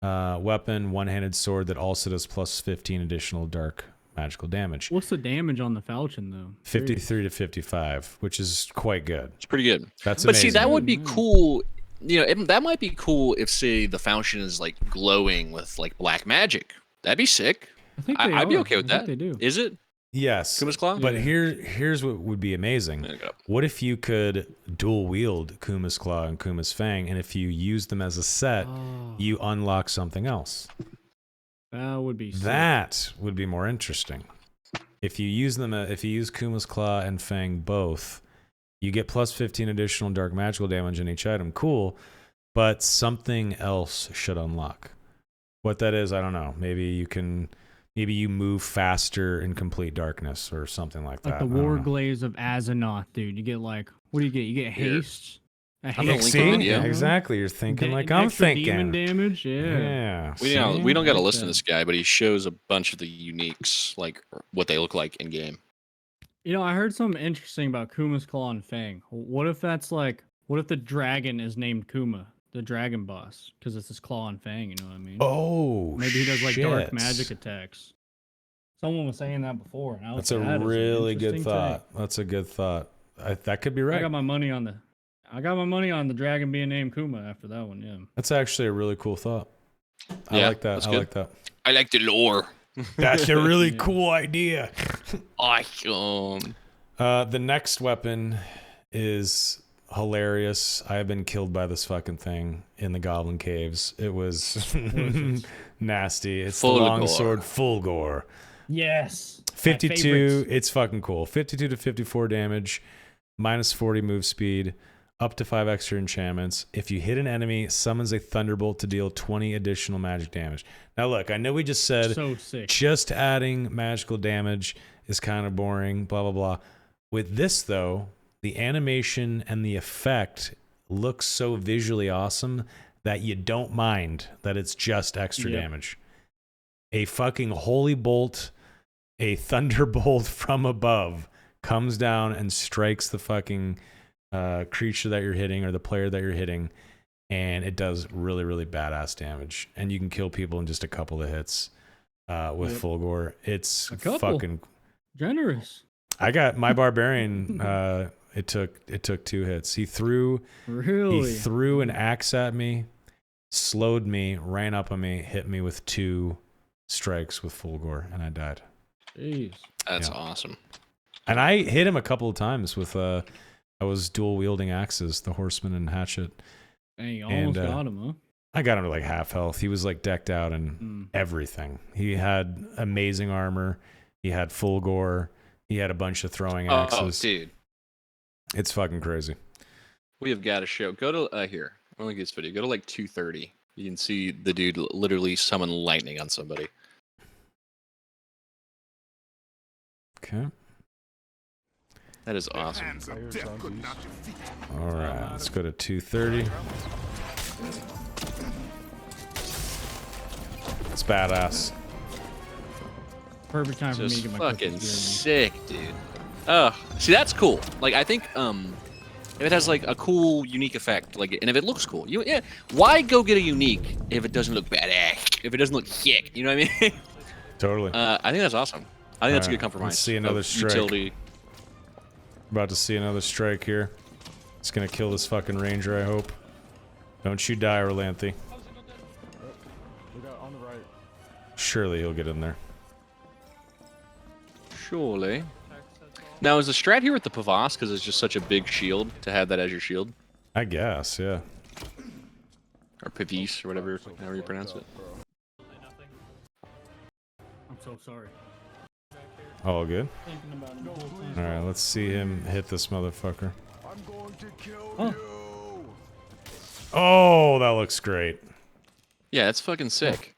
weapon, one-handed sword that also does plus 15 additional dark magical damage.
What's the damage on the Falchion, though?
53 to 55, which is quite good.
It's pretty good.
That's
but
amazing.
See, that would be cool. You know, that might be cool if, say, the Falchion is like glowing with like black magic. That'd be sick. I'd be okay with that.
They do.
Is it?
Yes.
Kuma's Claw?
But here's what would be amazing. What if you could dual wield Kuma's Claw and Kuma's Fang, and if you use them as a set, you unlock something else?
That would be sick.
That would be more interesting. If you use them, if you use Kuma's Claw and Fang both, you get plus 15 additional dark magical damage in each item. Cool, but something else should unlock. What that is, I don't know. Maybe you move faster in complete darkness or something like that.
Like the War Glaze of Azeroth, dude. You get like, what do you get? You get haste.
Yeah, exactly. You're thinking like I'm thinking.
Demon damage, yeah.
We don't got to listen to this guy, but he shows a bunch of the uniques, like what they look like in game.
You know, I heard something interesting about Kuma's Claw and Fang. What if the dragon is named Kuma, the dragon boss, because it's his claw and fang? You know what I mean?
Oh,
maybe he does like dark magic attacks. Someone was saying that before, and I was
that's a really good thought. That's a good thought. That could be right.
I got my money on the dragon being named Kuma after that one. Yeah,
that's actually a really cool thought. I like that. I like that.
I like the lore.
That's a really cool idea.
Awesome.
The next weapon is hilarious. I have been killed by this fucking thing in the Goblin Caves. It was nasty. It's the longsword Fulgor.
Yes.
52. It's fucking cool. 52 to 54 damage, minus 40 move speed, up to 5 extra enchantments. If you hit an enemy, summons a thunderbolt to deal 20 additional magic damage. Now look, I know we just said just adding magical damage is kind of boring, blah, blah, blah. With this, though, the animation and the effect looks so visually awesome that you don't mind that it's just extra damage. A fucking holy bolt, a thunderbolt from above comes down and strikes the fucking creature that you're hitting or the player that you're hitting, and it does really, really badass damage. And you can kill people in just a couple of hits with Fulgor. It's fucking
generous.
I got my barbarian. It took 2 hits. He threw an axe at me, slowed me, ran up on me, hit me with 2 strikes with Fulgor, and I died.
Jeez,
that's awesome.
And I hit him a couple of times with I was dual wielding axes, the horseman and hatchet.
And you almost got him, huh?
I got him to like half health. He was like decked out in everything. He had amazing armor. He had Fulgor. He had a bunch of throwing axes.
Oh, dude.
It's fucking crazy.
We have got to show. Go to here. I don't think this video. Go to like 230. You can see the dude literally summon lightning on somebody.
Okay.
That is awesome.
All right, let's go to 230. It's badass.
Perfect time for me to
Just
get my
fucking
cookies
sick, dude. Oh, see, that's cool. Like, I think if it has like a cool, unique effect, like, and if it looks cool, yeah. Why go get a unique if it doesn't look badass? If it doesn't look sick, you know what I mean?
Totally.
I think that's awesome. I think that's a good
Alright,
compromise.
let's see another
of
strike.
Utility.
About to see another strike here. It's gonna kill this fucking ranger, I hope. Don't you die, Orlanthe. Surely he'll get in there.
Surely. Now, is the strat here with the Pavas because it's just such a big shield to have that as your shield?
I guess, yeah.
Or Pavis, or whatever, however you pronounce it.
I'm so sorry.
All good?
Thinking about it.
Alright, let's see him hit this motherfucker.
I'm going to kill
Oh.
you.
Oh, that looks great.
Yeah, that's fucking sick.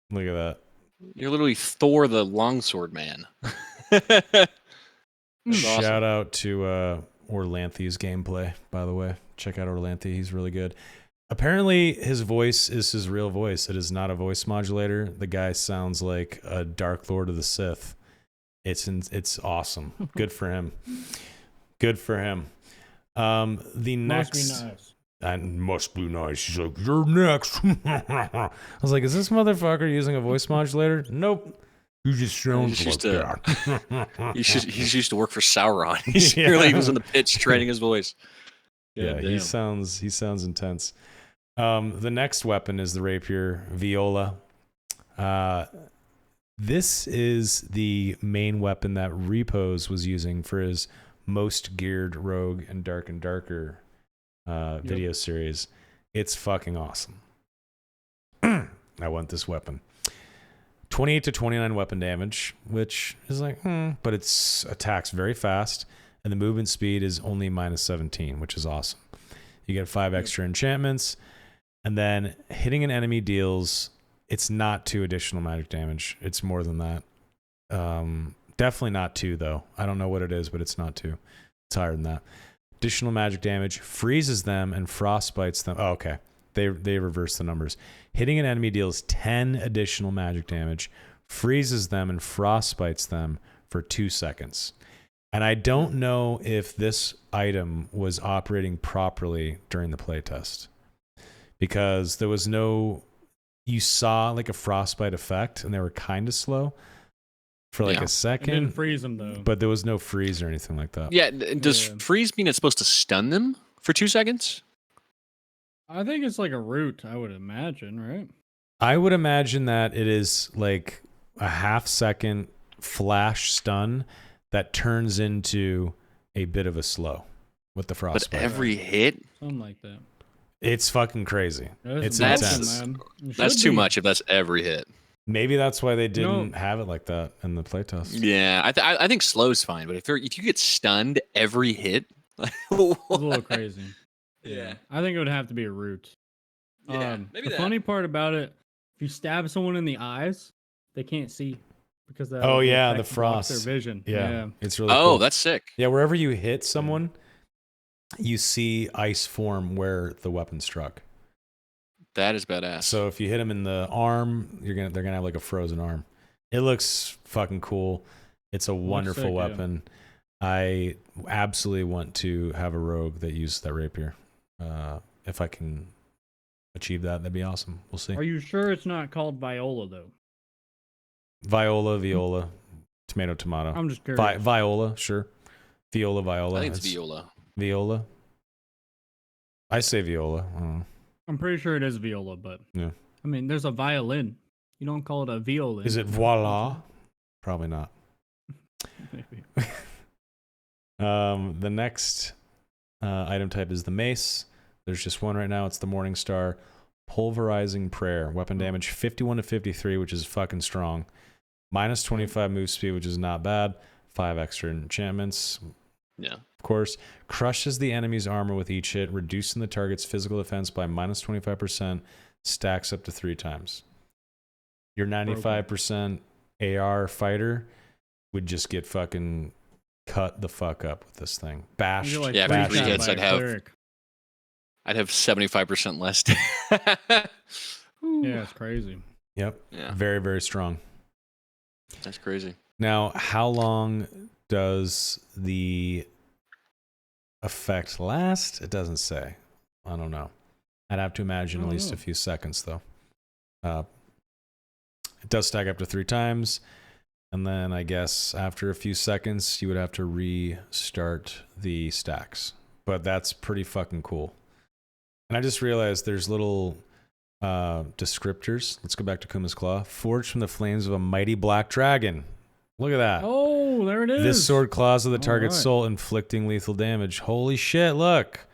Look at that.
You're literally Thor the longsword man. That's awesome.
Shout out to Orlanthe's gameplay, by the way. Check out Orlanthe, he's really good. Apparently, his voice is his real voice. It is not a voice modulator. The guy sounds like a Dark Lord of the Sith. It's awesome. Good for him. Good for him. The next...
Must be nice.
That must be nice. He's like, you're next. I was like, is this motherfucker using a voice modulator? Nope. You just sounds
He's
like
just
that.
He's used to work for Sauron. He's
Yeah.
really was on the pitch training his voice.
Yeah,
God
he
damn.
sounds intense. The next weapon is the rapier Viola. This is the main weapon that Repose was using for his most geared rogue and darker video series. It's fucking awesome. I want this weapon. 28 to 29 weapon damage, which is like, but it's attacks very fast, and the movement speed is only minus 17, which is awesome. You get 5 extra enchantments, and then hitting an enemy deals, it's not 2 additional magic damage. It's more than that. Definitely not 2, though. I don't know what it is, but it's not 2. It's higher than that. Additional magic damage freezes them and frostbites them. Oh, okay. They reverse the numbers. Hitting an enemy deals 10 additional magic damage, freezes them and frostbites them for 2 seconds. And I don't know if this item was operating properly during the playtest, because there was no... You saw like a frostbite effect, and they were kind of slow for like a
It
second.
didn't freeze them though.
But there was no freeze or anything like that.
Yeah, does
Yeah.
freeze mean it's supposed to stun them for 2 seconds?
I think it's like a root, I would imagine, right?
I would imagine that it is like a half-second flash stun that turns into a bit of a slow with the
But
frostbite.
every hit?
Something like that.
It's fucking crazy. It's
That's-
intense.
man. It
That's
should
too
be.
much if that's every hit.
Maybe that's why they didn't
No.
have it like that in the playtest.
Yeah, I think slow's fine, but if you get stunned every hit,
It's a little crazy.
Yeah.
I think it would have to be a root.
Yeah, maybe
the
that.
funny part about it, if you stab someone in the eyes, they can't see because that
Oh, yeah, the
effect blocks
frost.
their vision.
Yeah, it's really
Oh,
cool.
that's sick.
Yeah, wherever you hit someone, you see ice form where the weapon struck.
That is badass.
So if you hit them in the arm, they're gonna have like a frozen arm. It looks fucking cool. It's a wonderful
sick, yeah.
weapon. I absolutely want to have a rogue that uses that rapier. If I can achieve that, that'd be awesome. We'll see.
Are you sure it's not called Viola though?
Viola, tomato.
I'm just curious.
Viola, sure. Viola.
I think it's Viola.
Viola. I say Viola. I don't know.
I'm pretty sure it is viola, but
Yeah.
I mean, there's a violin. You don't call it a violin.
Is it voila? Probably not.
Maybe.
The next item type is the mace. There's just one right now. It's the Morning Star. Pulverizing Prayer. Weapon damage 51 to 53, which is fucking strong. Minus 25 move speed, which is not bad. 5 extra enchantments.
Yeah.
Of course, crushes the enemy's armor with each hit, reducing the target's physical defense by minus 25%, stacks up to 3 times. Your 95% AR fighter would just get fucking cut the fuck up with this thing. Bashed.
Like
Yeah,
bashed.
3
shot
hits,
by a
I'd have
cleric.
75% less.
Yeah, it's crazy.
Yep.
Yeah.
Very, very strong.
That's crazy.
Now, how long does the effect last? It doesn't say. I don't know. I'd have to imagine at least a few seconds, though. It does stack up to 3 times. And then I guess after a few seconds, you would have to restart the stacks. But that's pretty fucking cool. And I just realized there's little descriptors. Let's go back to Kuma's Claw. Forged from the flames of a mighty black dragon. Look at that.
Oh, there it is.
This sword claws of the target's
right.
soul, inflicting lethal damage. Holy shit, look.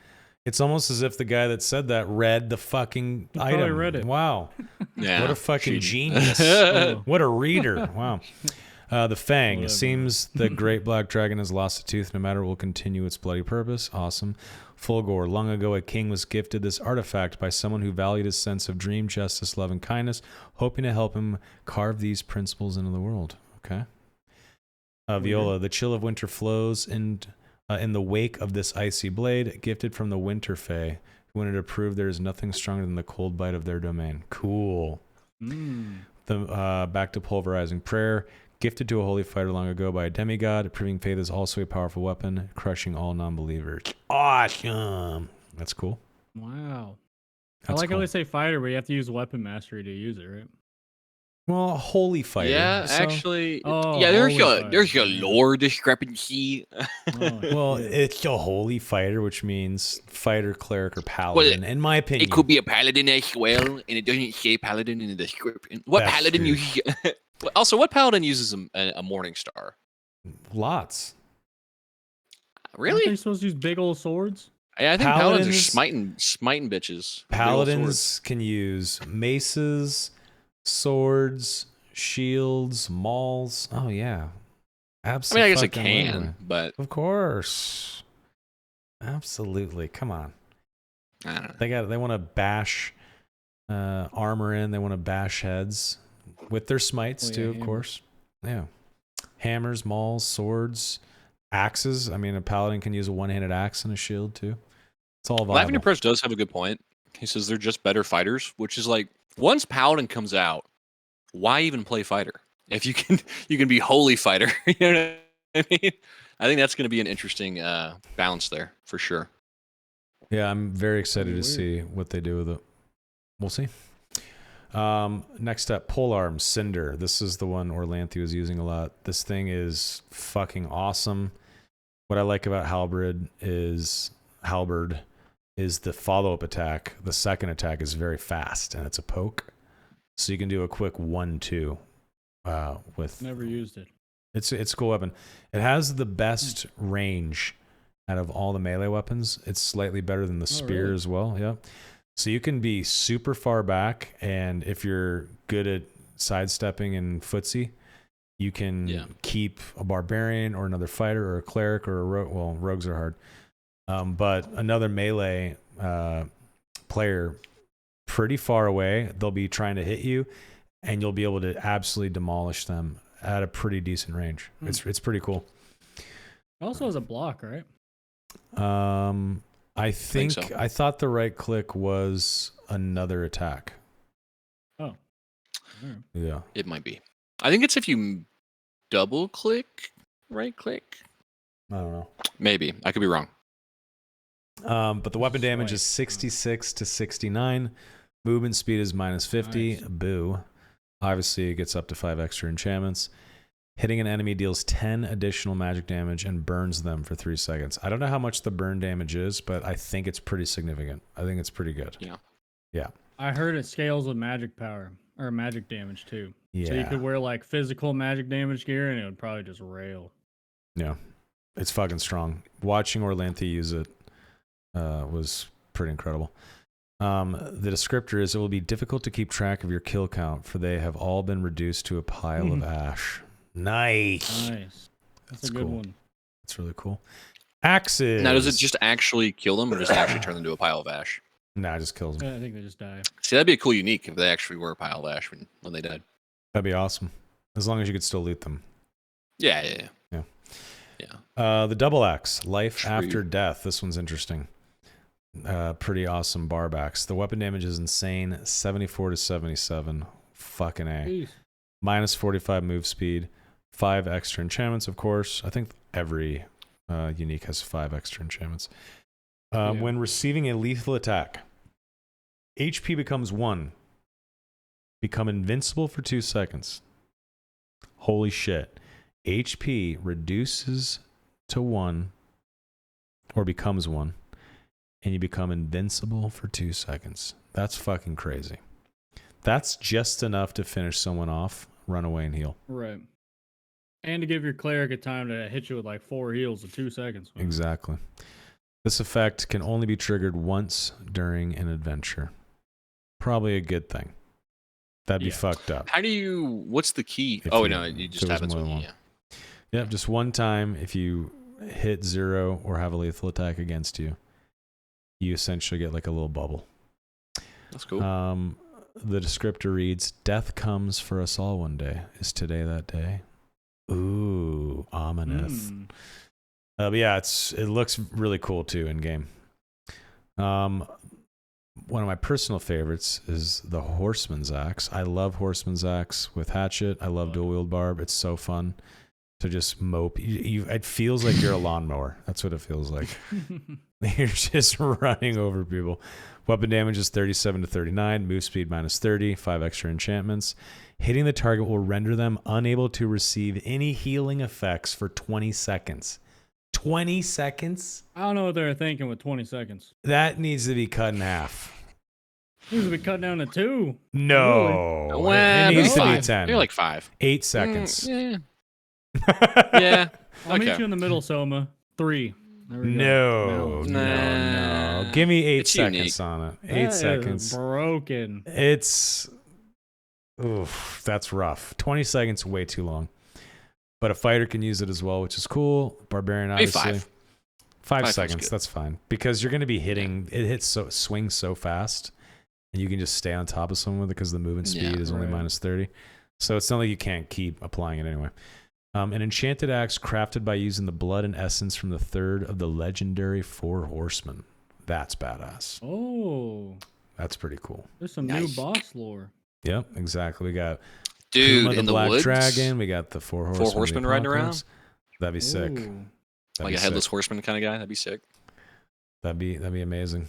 It's almost as if the guy that said that read the fucking item.
probably read it.
Wow.
Yeah.
What a fucking genius.
Oh.
What a reader. Wow. The Fang.
Whatever.
It seems the great black dragon has lost a tooth. No matter, will continue its bloody purpose. Awesome. Fulgore. Long ago, a king was gifted this artifact by someone who valued his sense of dream, justice, love, and kindness, hoping to help him carve these principles into the world. Okay. Viola. The chill of winter flows in the wake of this icy blade, gifted from the Winter Fae, who wanted to prove there is nothing stronger than the cold bite of their domain. Cool. Back to Pulverizing Prayer. Gifted to a holy fighter long ago by a demigod, proving faith is also a powerful weapon, crushing all non-believers. Awesome. That's cool.
Wow.
That's
I like
cool.
how they say fighter, but you have to use weapon mastery to use it, right?
Well, holy fighter.
Yeah,
so-
actually.
Oh,
yeah, there's
holy
there's
fighter,
a
yeah.
lore discrepancy.
Oh,
Well,
shit.
it's a holy fighter, which means fighter, cleric, or paladin, in my opinion.
It could be a paladin as well, and it doesn't say paladin in the description. What
That's
paladin
true.
uses? Also, what paladin uses a morning star?
Lots.
Aren't
Really?
they supposed to use big old swords?
Yeah, I think paladins are
Paladins-
smiting bitches. with big old swords.
Paladins can use maces, swords, shields, mauls. Oh, yeah.
I mean,
Absolutely.
I guess it can, but
Of course. Absolutely. Come on.
I don't know.
They want to bash armor in. They want to bash heads with their smites
Oh, yeah,
too, of
hammers.
course. Yeah. Hammers, mauls, swords, axes. I mean, a paladin can use a one-handed axe and a shield too. It's all viable.
Lavender Press does have a good point. He says they're just better fighters, which is like once paladin comes out, why even play fighter if you can be holy fighter? You know what I mean? I think that's going to be an interesting balance there for sure.
Yeah, I'm very excited to
Weird.
see what they do with it. We'll see. Next up, Polearm Cinder. This is the one Orlanthe was using a lot. This thing is fucking awesome. What I like about Halberd is the follow-up attack. The second attack is very fast, and it's a poke. So you can do a quick 1-2 with...
Never used it.
It's a cool weapon. It has the best range out of all the melee weapons. It's slightly better than the spear
really?
as well. Yeah. So you can be super far back, and if you're good at sidestepping and footsie, you can keep a barbarian or another fighter or a cleric or a rogue. Well, rogues are hard. But another melee player pretty far away, they'll be trying to hit you, and you'll be able to absolutely demolish them at a pretty decent range. It's pretty cool.
It also has a block, right?
I think
so.
I thought the right click was another attack.
Oh. Alright.
Yeah.
It might be. I think it's if you double click, right click.
I don't know.
Maybe. I could be wrong.
But the weapon damage
Swipe.
is 66 to 69. Movement speed is minus 50.
Nice.
Boo. Obviously, it gets up to 5 extra enchantments. Hitting an enemy deals 10 additional magic damage and burns them for 3 seconds. I don't know how much the burn damage is, but I think it's pretty significant. I think it's pretty good.
Yeah.
Yeah.
I heard it scales with magic power or magic damage too.
Yeah.
So you could wear like physical magic damage gear and it would probably just rail.
Yeah. It's fucking strong. Watching Orlanthe use it was pretty incredible. The descriptor is it will be difficult to keep track of your kill count, for they have all been reduced to a pile of ash. Nice.
Nice. That's
That's
a good
cool.
one.
That's really cool. Axes.
Now, does it just actually kill them, or does it actually turn them into a pile of ash?
Nah, it just kills them.
I think they just die.
See, that'd be a cool unique if they actually were a pile of ash when they died.
That'd be awesome. As long as you could still loot them.
Yeah.
The double axe, life
True.
after death. This one's interesting. Pretty awesome barb axe. The weapon damage is insane. 74 to 77. Fucking A.
Jeez.
Minus 45 move speed. 5 extra enchantments, of course. I think every unique has 5 extra enchantments.
Yeah.
When receiving a lethal attack, HP becomes 1. Become invincible for 2 seconds. Holy shit. HP reduces to 1 or becomes 1, and you become invincible for 2 seconds. That's fucking crazy. That's just enough to finish someone off, run away, and heal.
Right. And to give your cleric a time to hit you with like 4 heals in 2 seconds. Man.
Exactly. This effect can only be triggered once during an adventure. Probably a good thing. That'd be fucked up.
How do you? What's the key?
If
No, you just have it.
Yeah, just one time. If you hit 0 or have a lethal attack against you, you essentially get like a little bubble.
That's cool.
The descriptor reads, "Death comes for us all one day. Is today that day?" Ooh, ominous. But yeah, it looks really cool too in game. One of my personal favorites is the Horseman's Axe. I love Horseman's Axe with hatchet. I love dual wield barb. It's so fun to just mope. It feels like you're a lawnmower. That's what it feels like. You're just running over people. Weapon damage is 37 to 39. Move speed minus 30. 5 extra enchantments. Hitting the target will render them unable to receive any healing effects for 20 seconds. 20 seconds?
I don't know what they're thinking with 20 seconds.
That needs to be cut in half.
It needs to be cut down to 2.
No.
Really? Well,
it needs to be
5.
10.
Maybe like 5.
8 seconds.
Yeah. Yeah.
I'll meet you in the middle, Soma. 3. There we
No.
go.
No. Give me 8
It's
seconds
unique.
on it.
That
8
is
seconds.
broken.
It's... Oof, that's rough. 20 seconds, way too long. But a fighter can use it as well, which is cool. Barbarian,
Maybe
obviously.
5.
5
5
seconds,
good.
that's fine. Because you're going to be hitting... It swings so fast. And you can just stay on top of someone with it because the movement speed is only minus 30. So it's not like you can't keep applying it anyway. An enchanted axe crafted by using the blood and essence from the third of the legendary 4 horsemen. That's badass.
Oh.
That's pretty cool.
There's some new boss lore.
Yep, exactly. We got
Dude,
Puma,
in the
Black
woods,
Dragon. We got the 4 horsemen.
4 horsemen riding around.
That'd be sick.
Ooh.
That'd
Like
be
a headless
sick.
horseman kind of guy. That'd be sick.
That'd be amazing.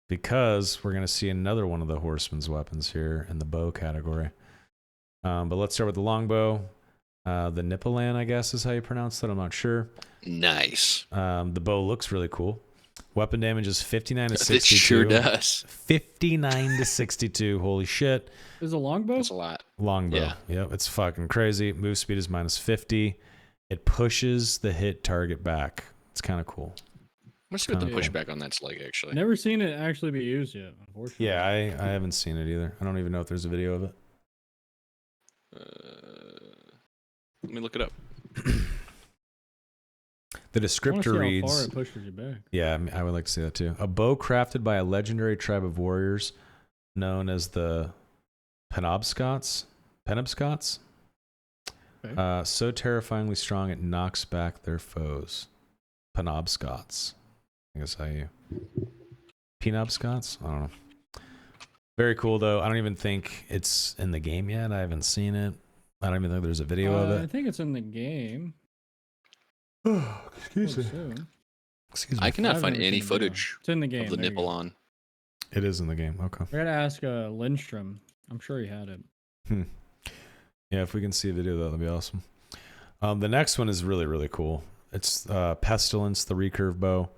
Because we're gonna see another one of the horseman's weapons here in the bow category. But let's start with the longbow. The Nippolan, I guess, is how you pronounce that. I'm not sure.
Nice.
The bow looks really cool. Weapon damage is 59 to 62.
It sure does.
59 to 62. Holy shit.
Is it a longbow?
That's a lot.
Longbow.
Yeah.
Yep, it's fucking crazy. Move speed is minus 50. It pushes the hit target back. It's kind of cool.
Let's see what the
Kinda
pushback on that's like, actually.
Never seen it actually be used yet, unfortunately.
Yeah, I haven't seen it either. I don't even know if there's a video of it.
Let me look it up.
The
I wanna
descriptor
see how far
reads...
it pushes you back.
Yeah, I would like to see that too. A bow crafted by a legendary tribe of warriors known as the Penobscots. Penobscots?
Okay.
So terrifyingly strong it knocks back their foes. Penobscots. I guess how you... Penobscots? I don't know. Very cool though. I don't even think it's in the game yet. I haven't seen it. I don't even think there's a video of
I
it.
think it's in the game.
Excuse me.
Soon.
Excuse me.
I cannot
I've
find
never
any
seen the video.
footage
It's in the game.
of the
there you
nipple
go.
on.
It is in the game. Okay.
I gotta ask Lindstrom. I'm sure he had it.
Yeah, if we can see a video, that'll be awesome. The next one is really, really cool. It's Pestilence, the recurve bow.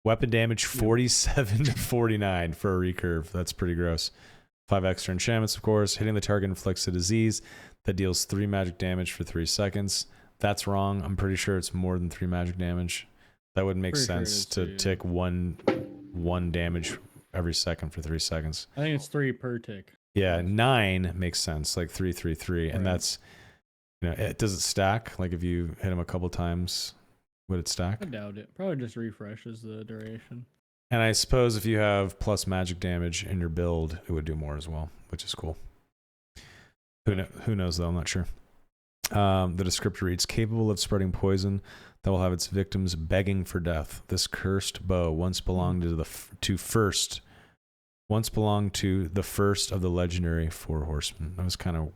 Weapon damage 47 to 49 for a recurve. That's pretty gross. 5 extra enchantments, of course. Hitting the target inflicts a disease that deals 3 magic damage for 3 seconds. That's wrong. I'm pretty sure it's more than 3 magic damage. That would make
Pretty sure it
sense
is
to
too, yeah.
tick one damage every second for 3 seconds.
I think it's 3 per tick.
Yeah, 9 makes sense, like 3, 3, 3, and
Right.
that's, does it stack? Like if you hit him a couple times, Would it stack?
I doubt it. Probably just refreshes the duration.
And I suppose if you have plus magic damage in your build, it would do more as well, which is cool. Who knows though? I'm not sure. The descriptor reads, capable of spreading poison that will have its victims begging for death. This cursed bow once belonged to the first of the legendary 4 horsemen. That was kind of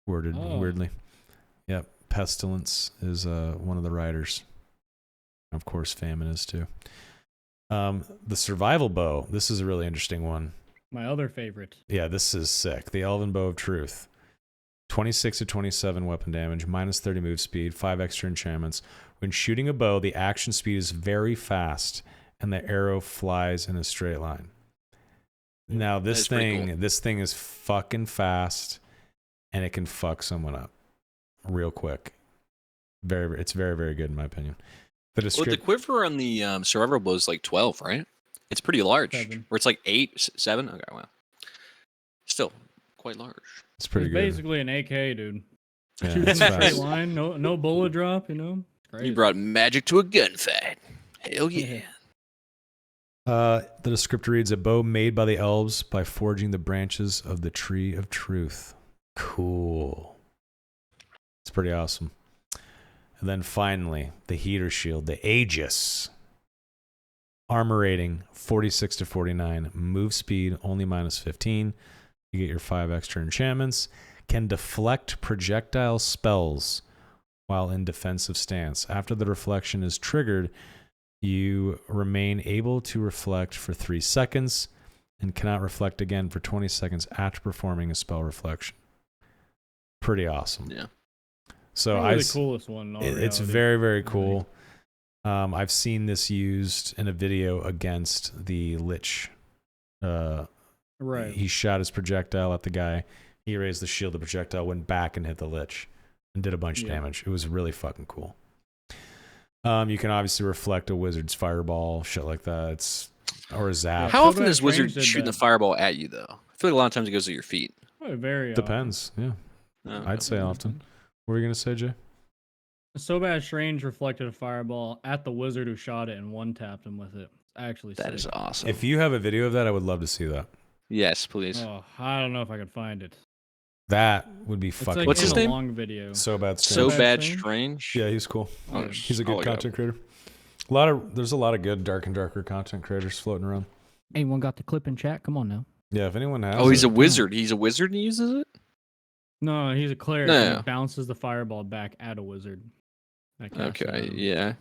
worded weirdly. Yep. Pestilence is one of the riders. Of course, famine is too. The survival bow. This is a really interesting one.
My other favorite.
Yeah, this is sick. The Elven Bow of Truth. 26 to 27 weapon damage, minus 30 move speed, 5 extra enchantments. When shooting a bow, the action speed is very fast, and the arrow flies in a straight line. Now, this thing is fucking fast, and it can fuck someone up real quick. It's very, very good in my opinion.
The quiver on the survival bow is like 12, right? It's pretty large.
7.
Where it's like 8, 7? Okay, well. Still, quite large.
It's pretty
It's
good.
basically an AK, dude.
Yeah,
Shooting
it's
a straight
fast.
line, no bullet drop, you know? Crazy.
You brought magic to a gunfight. Hell yeah.
The descriptor reads, a bow made by the elves by forging the branches of the tree of truth. Cool. It's pretty awesome. And then finally, the heater shield, the Aegis. Armor rating, 46 to 49. Move speed, only minus 15. You get your 5 extra enchantments. Can deflect projectile spells while in defensive stance. After the reflection is triggered, you remain able to reflect for 3 seconds and cannot reflect again for 20 seconds after performing a spell reflection. Pretty awesome.
Yeah.
So
Probably the coolest one. In
it's
reality.
very, very cool. I've seen this used in a video against the Lich.
Right.
He shot his projectile at the guy. He raised the shield. The projectile went back and hit the Lich and did a bunch of damage. It was really fucking cool. You can obviously reflect a wizard's fireball, shit like that. Or a zap.
How often
bad
is Wizard
Strange did
shooting
that.
the fireball at you, though? I feel like a lot of times it goes at your feet.
Probably very
Depends. Yeah,
Oh,
I'd say often. What were you gonna say, Jay?
So bad Strange reflected a fireball at the wizard who shot it and one-tapped him with it. Actually,
That is
sick.
awesome.
If you have a video of that, I would love to see that.
Yes, please.
Oh, I don't know if I could find it.
That would be
It's
fucking.
like
What's
in
his
a
name?
long video.
So bad.
So
Strange.
bad
Strange?
strange.
Yeah, he's cool.
Oh,
He's a
I'll
good
look it up.
content creator. There's a lot of good Dark and Darker content creators floating around.
Anyone got the clip in chat? Come on now.
Yeah, if anyone has.
Oh, he's
it.
a wizard. He's a wizard and he uses it?
No, he's a cleric.
No,
and
no.
he bounces the fireball back at a wizard. That casts it
Okay,
out.
yeah.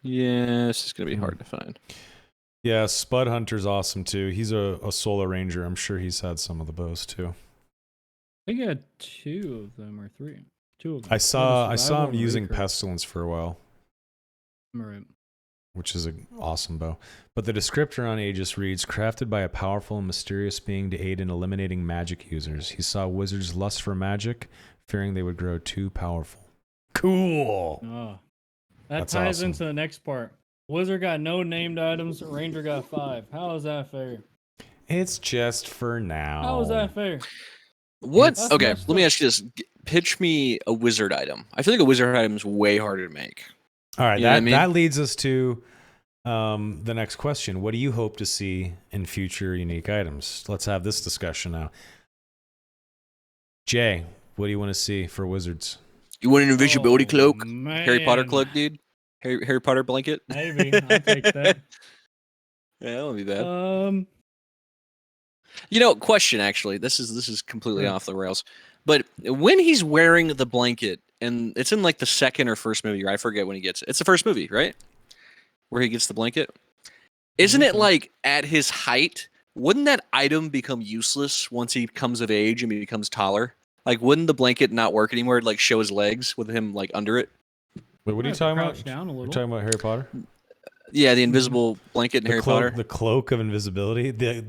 Yeah, this is going to be hard to find.
Yeah, Spud Hunter's awesome too. He's a solo ranger. I'm sure he's had some of the bows too.
I think he had 2 of them or 3. 2 of them.
I saw
Survival
him
and
using
recurve.
Pestilence for a while,
Right.
which is an awesome bow. But the descriptor on Aegis reads, crafted by a powerful and mysterious being to aid in eliminating magic users. He saw wizards lust for magic, fearing they would grow too powerful. Cool.
Oh. That
That's
ties
awesome.
into the next part. Wizard got no named items. Ranger got 5. How is that fair?
It's just for now.
How is that fair?
What?
That's
Okay,
messed
let me
up.
ask you this. Pitch me a wizard item. I feel like a wizard item is way harder to make.
All right,
You know what I
that,
mean?
that leads us to the next question. What do you hope to see in future unique items? Let's have this discussion now. Jay, what do you want to see for wizards?
You want an invisibility cloak? Harry Potter
man.
cloak, dude? Harry Potter blanket?
Maybe. I'll take that.
Yeah, that won't be bad. Question actually. This is completely
Sure.
off the rails. But when he's wearing the blanket, and it's in like the second or first movie, or I forget when he gets it. It's the first movie, right? Where he gets the blanket. Isn't it
so.
like at his height? Wouldn't that item become useless once he comes of age and becomes taller? Like, wouldn't the blanket not work anymore? It'd, like, show his legs with him like under it.
Wait, what are you
Have to
talking about?
crouch down a
You're
little.
talking about Harry Potter?
Yeah, the invisible blanket in
The
Harry
cloak,
Potter.
the cloak of invisibility, the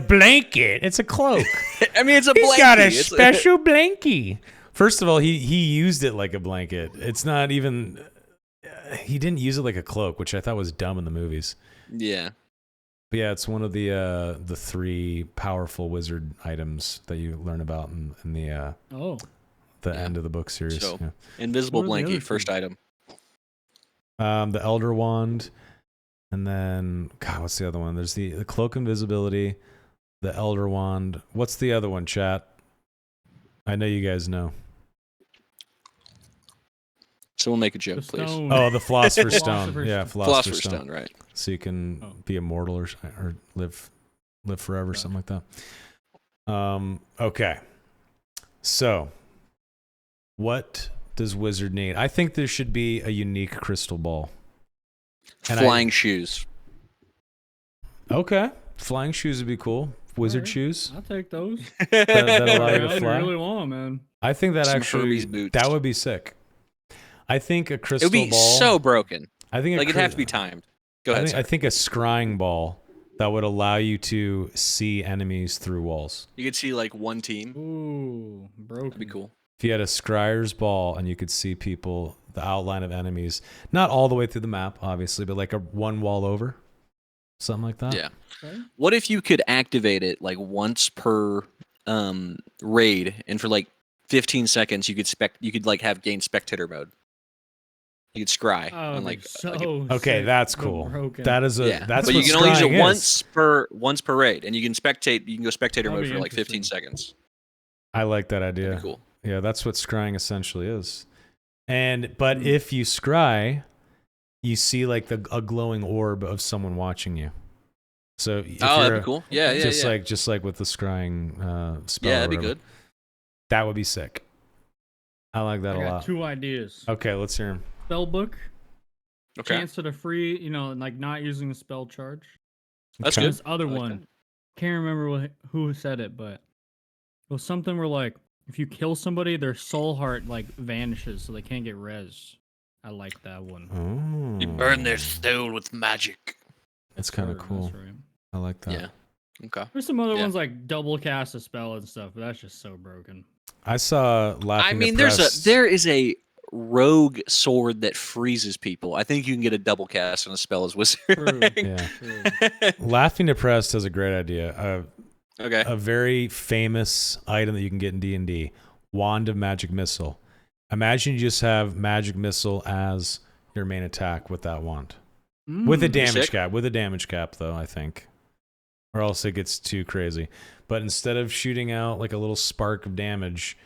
blanket. It's a cloak.
I mean, it's a
He's
blanket.
got a
It's
special blankie. First of all, he used it like a blanket. It's not even. He didn't use it like a cloak, which I thought was dumb in the movies.
Yeah.
But yeah, it's one of the 3 powerful wizard items that you learn about in the
Oh.
end of the book series.
So,
yeah.
Invisible
What are the other
blanket, first
two?
item.
The Elder Wand, and then God, what's the other one? There's the Cloak Invisibility, the Elder Wand. What's the other one, chat? I know you guys know.
Someone make a joke, please.
Oh, the Philosopher's Stone.
Philosopher's
Yeah,
Stone.
Philosopher's
Stone, right?
So you can be immortal or live forever, something like that. Okay. So, what does Wizard need? I think there should be a unique crystal ball.
Flying shoes.
Okay. Flying shoes would be cool. Wizard
Alright.
shoes.
I'll take those.
That allow you to
I
fly.
really want, man.
I think that
Some
actually
Hermes boots.
that would be sick. I think a
It
crystal
would be
ball.
so broken.
I think
Like it'd have to be timed. Go ahead.
I think a scrying ball that would allow you to see enemies through walls.
You could see like one team.
Ooh, broken.
That'd be cool.
If you had a scryer's ball and you could see people, the outline of enemies, not all the way through the map, obviously, but like a one wall over, something like that.
Yeah.
Okay.
What if you could activate it like once per raid, and for like 15 seconds you could like have gain spectator mode. You could scry
Oh,
on like
so
Okay,
sick,
that's
but
cool.
broken.
That is a
yeah.
that's
but
what
you can only use
scrying
it
is.
once per raid, and you can spectate. You can go spectator
That'd
mode
be
for like 15
interesting.
seconds.
I like that
That'd
idea.
be cool.
Yeah, that's what scrying essentially is. But
Hmm.
if you scry, you see like a glowing orb of someone watching you. So if
Oh,
you're
that'd be cool. Yeah, yeah,
just
yeah.
like with the scrying spell.
Yeah,
or
that'd be
whatever.
good.
That would be sick. I like that
I
a
got
lot.
2 ideas.
Okay, let's hear him.
Spell book.
Okay,
Chance to the free, like not using the spell charge.
that's
Okay.
good.
This other
I like
one,
that.
can't remember who said it, but it was something where like if you kill somebody, their soul heart like vanishes, so they can't get res. I like that one.
Oh,
You burn their soul with magic.
That's kind of
That's
cool.
right.
I like that.
Yeah. Okay.
There's some other
Yeah.
ones like double cast a spell and stuff, but that's just so broken.
I saw laughing.
I mean,
Depressed.
there is a rogue sword that freezes people. I think you can get a double cast on a spell as wizard.
True.
Yeah.
True.
Laughing Depressed has a great idea.
Okay.
A very famous item that you can get in D&D, Wand of Magic Missile. Imagine you just have Magic Missile as your main attack with that wand. With a
Mm.
damage
sick.
cap. With a damage cap, though, I think. Or else it gets too crazy. But instead of shooting out like a little spark of damage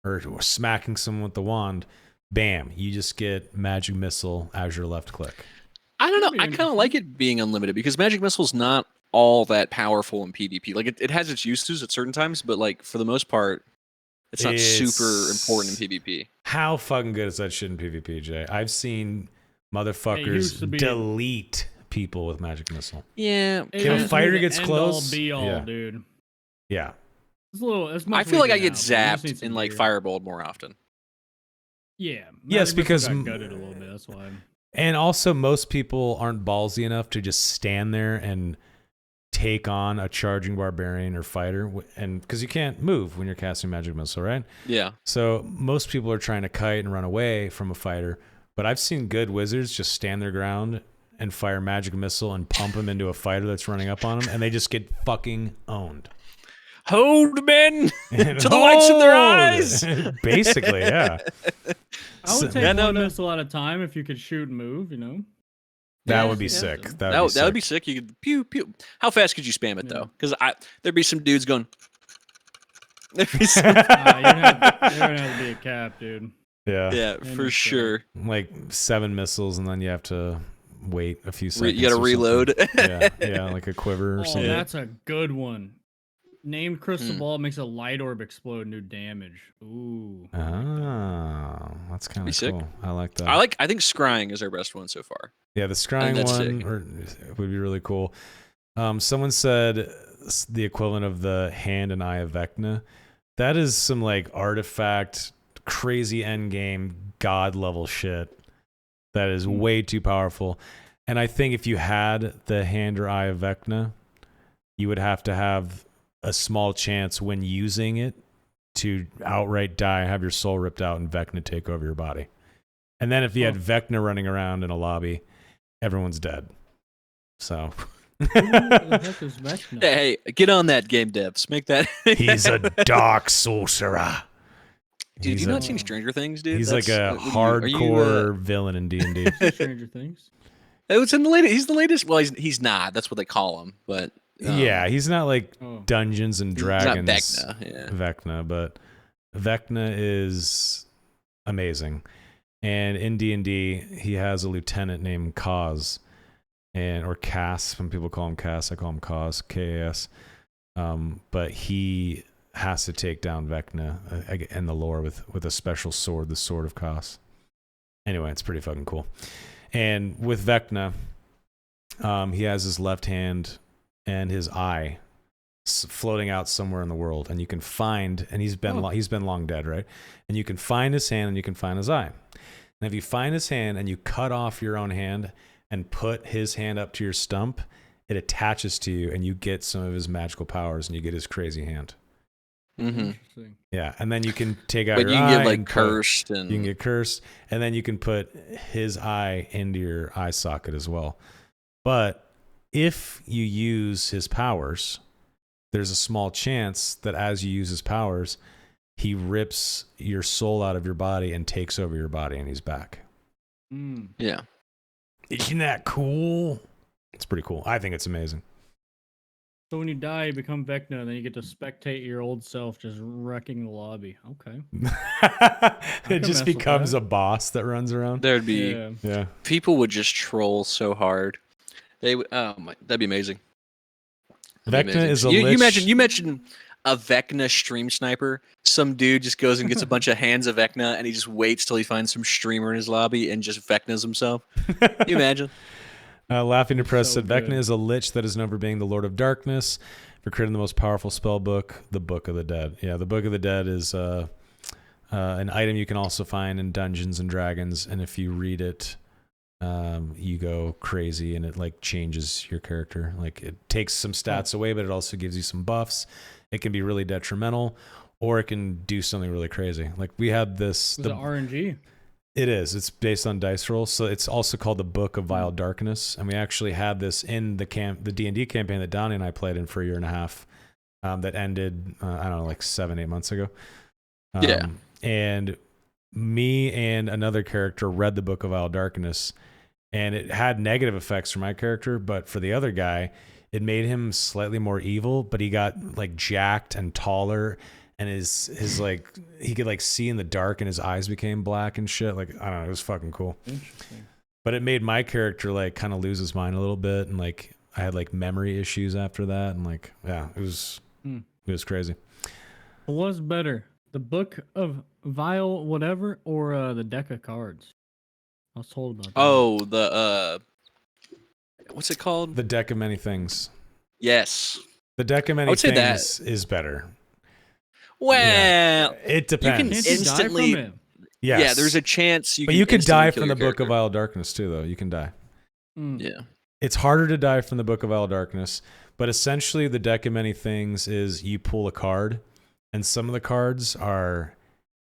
or smacking someone with the wand, bam, you just get Magic Missile as your left click.
I don't know.
That'd be
I kind of like it being unlimited because magic missile's not all that powerful in PvP. Like it has its uses at certain times, but like for the most part, it's not super important in PvP.
How fucking good is that shit in PvP, Jay? I've seen motherfuckers
to be-
delete people with Magic Missile.
Yeah.
It
If a
used to be
fighter
the
gets
end all
close,
be all,
yeah.
dude.
Yeah.
It's a little. It's
I
much
feel like I
weaker
get
now, but you just need
zapped
some
and like
gear.
fireballed more often.
Yeah.
Yes,
Magic Missile
because
got gutted a little bit. That's why.
And also, most people aren't ballsy enough to just stand there and take on a charging barbarian or fighter, and because you can't move when you're casting Magic Missile, right?
Yeah.
So most people are trying to kite and run away from a fighter, but I've seen good wizards just stand their ground and fire Magic Missile and pump them into a fighter that's running up on them, and they just get fucking owned.
Hold men to the lights in their eyes.
Basically, yeah.
I would take
Yeah, no,
one
no.
missile at a time if you could shoot and move. You know.
That
Yeah,
would be
yeah.
sick.
That would be sick. You could pew pew. How fast could you spam it
Yeah.
though? Because there'd be some dudes going. There'd be some,
You're gonna have to be a cap, dude.
Yeah.
yeah,
And
for
it's,
sure.
Like 7 missiles, and then you have to wait a few seconds.
You got to
or
reload.
something. Yeah, like a quiver or
Oh,
something.
that's a good one. Named crystal
Hmm.
ball makes a light orb explode and do damage. Ooh.
Oh, that's kind
Be
of
sick.
cool. I like that.
I think scrying is our best one so far.
Yeah, the scrying
that's
one
sick.
would be really cool. Someone said the equivalent of the hand and eye of Vecna. That is some like artifact, crazy end game, god level shit. That is way too powerful. And I think if you had the hand or eye of Vecna, you would have to have a small chance when using it to outright die, have your soul ripped out, and Vecna take over your body. And then if you had Vecna running around in a lobby, everyone's dead. So
Who the heck is Vecna?
Hey, get on that game devs. Make that.
he's a dark sorcerer.
Dude, have
He's
you
a,
not seen Stranger Things, dude?
he's like a
are you,
hardcore villain in D&D.
Stranger Things.
it's in the latest. He's the latest. Well, he's not. That's what they call him. But
Yeah, he's not like
Oh.
Dungeons and
he's not
Dragons
Vecna. Yeah.
Vecna, but Vecna is amazing. And in D&D, he has a lieutenant named Kaz, or Cass. Some people call him Cass. I call him Kaz, Kas. But he has to take down Vecna in the lore with a special sword, the Sword of Kaz. Anyway, it's pretty fucking cool. And with Vecna, he has his left hand and his eye floating out somewhere in the world, and you can find, and he's been long dead, right? And you can find his hand and you can find his eye. And if you find his hand and you cut off your own hand and put his hand up to your stump, it attaches to you and you get some of his magical powers and you get his crazy hand.
Mm-hmm.
Interesting.
Yeah, and then you can take out
But
your
you
eye
can get like
and
cursed and
you can get cursed, and then you can put his eye into your eye socket as well. But if you use his powers, there's a small chance that as you use his powers, he rips your soul out of your body and takes over your body, and he's back.
Yeah.
Isn't that cool? It's pretty cool. I think it's amazing.
So when you die, you become Vecna, and then you get to spectate your old self just wrecking the lobby. Okay.
It just
mess with
becomes
that.
a boss that runs around.
There'd be
Yeah.
people would just troll so hard. They would. Oh my, that'd be amazing. That'd be
Vecna
amazing.
is a
you
lich.
you mentioned a Vecna stream sniper. Some dude just goes and gets a bunch of hands of Vecna, and he just waits till he finds some streamer in his lobby and just Vecnas himself. Can you imagine?
Laughing Depressed
So
said, Vecna
good.
is a lich that is known for being the Lord of Darkness, for creating the most powerful spell book, the Book of the Dead. Yeah, the Book of the Dead is an item you can also find in Dungeons and Dragons, and if you read it, you go crazy, and it like changes your character. Like it takes some stats away, but it also gives you some buffs. It can be really detrimental, or it can do something really crazy. Like we had this.
Is it RNG?
It is. It's based on dice rolls, so it's also called the Book of Vile Darkness. And we actually had this in the D&D campaign that Donnie and I played in for a year and a half. That ended, I don't know, like 7-8 months ago.
Yeah.
And me and another character read the Book of Vile Darkness, and it had negative effects for my character, but for the other guy, it made him slightly more evil. But he got like jacked and taller. And his like he could like see in the dark, and his eyes became black and shit. Like I don't know, it was fucking cool.
Interesting.
But it made my character like kind of lose his mind a little bit, and like I had like memory issues after that, and like yeah, it was crazy.
What was better, the Book of Vile whatever, or the deck of cards? I was told about that.
Oh, the what's it called?
The Deck of Many Things.
Yes.
The Deck of Many
would say
Things is better.
Well,
It depends.
Can't you die
instantly-
from it?
Yes.
yeah. There's a chance you.
but
can
you could die
instantly kill
from the
your
Book of
character.
Vile Darkness too, though. You can die.
Yeah.
It's harder to die from the Book of Vile Darkness, but essentially the Deck of Many Things is you pull a card, and some of the cards are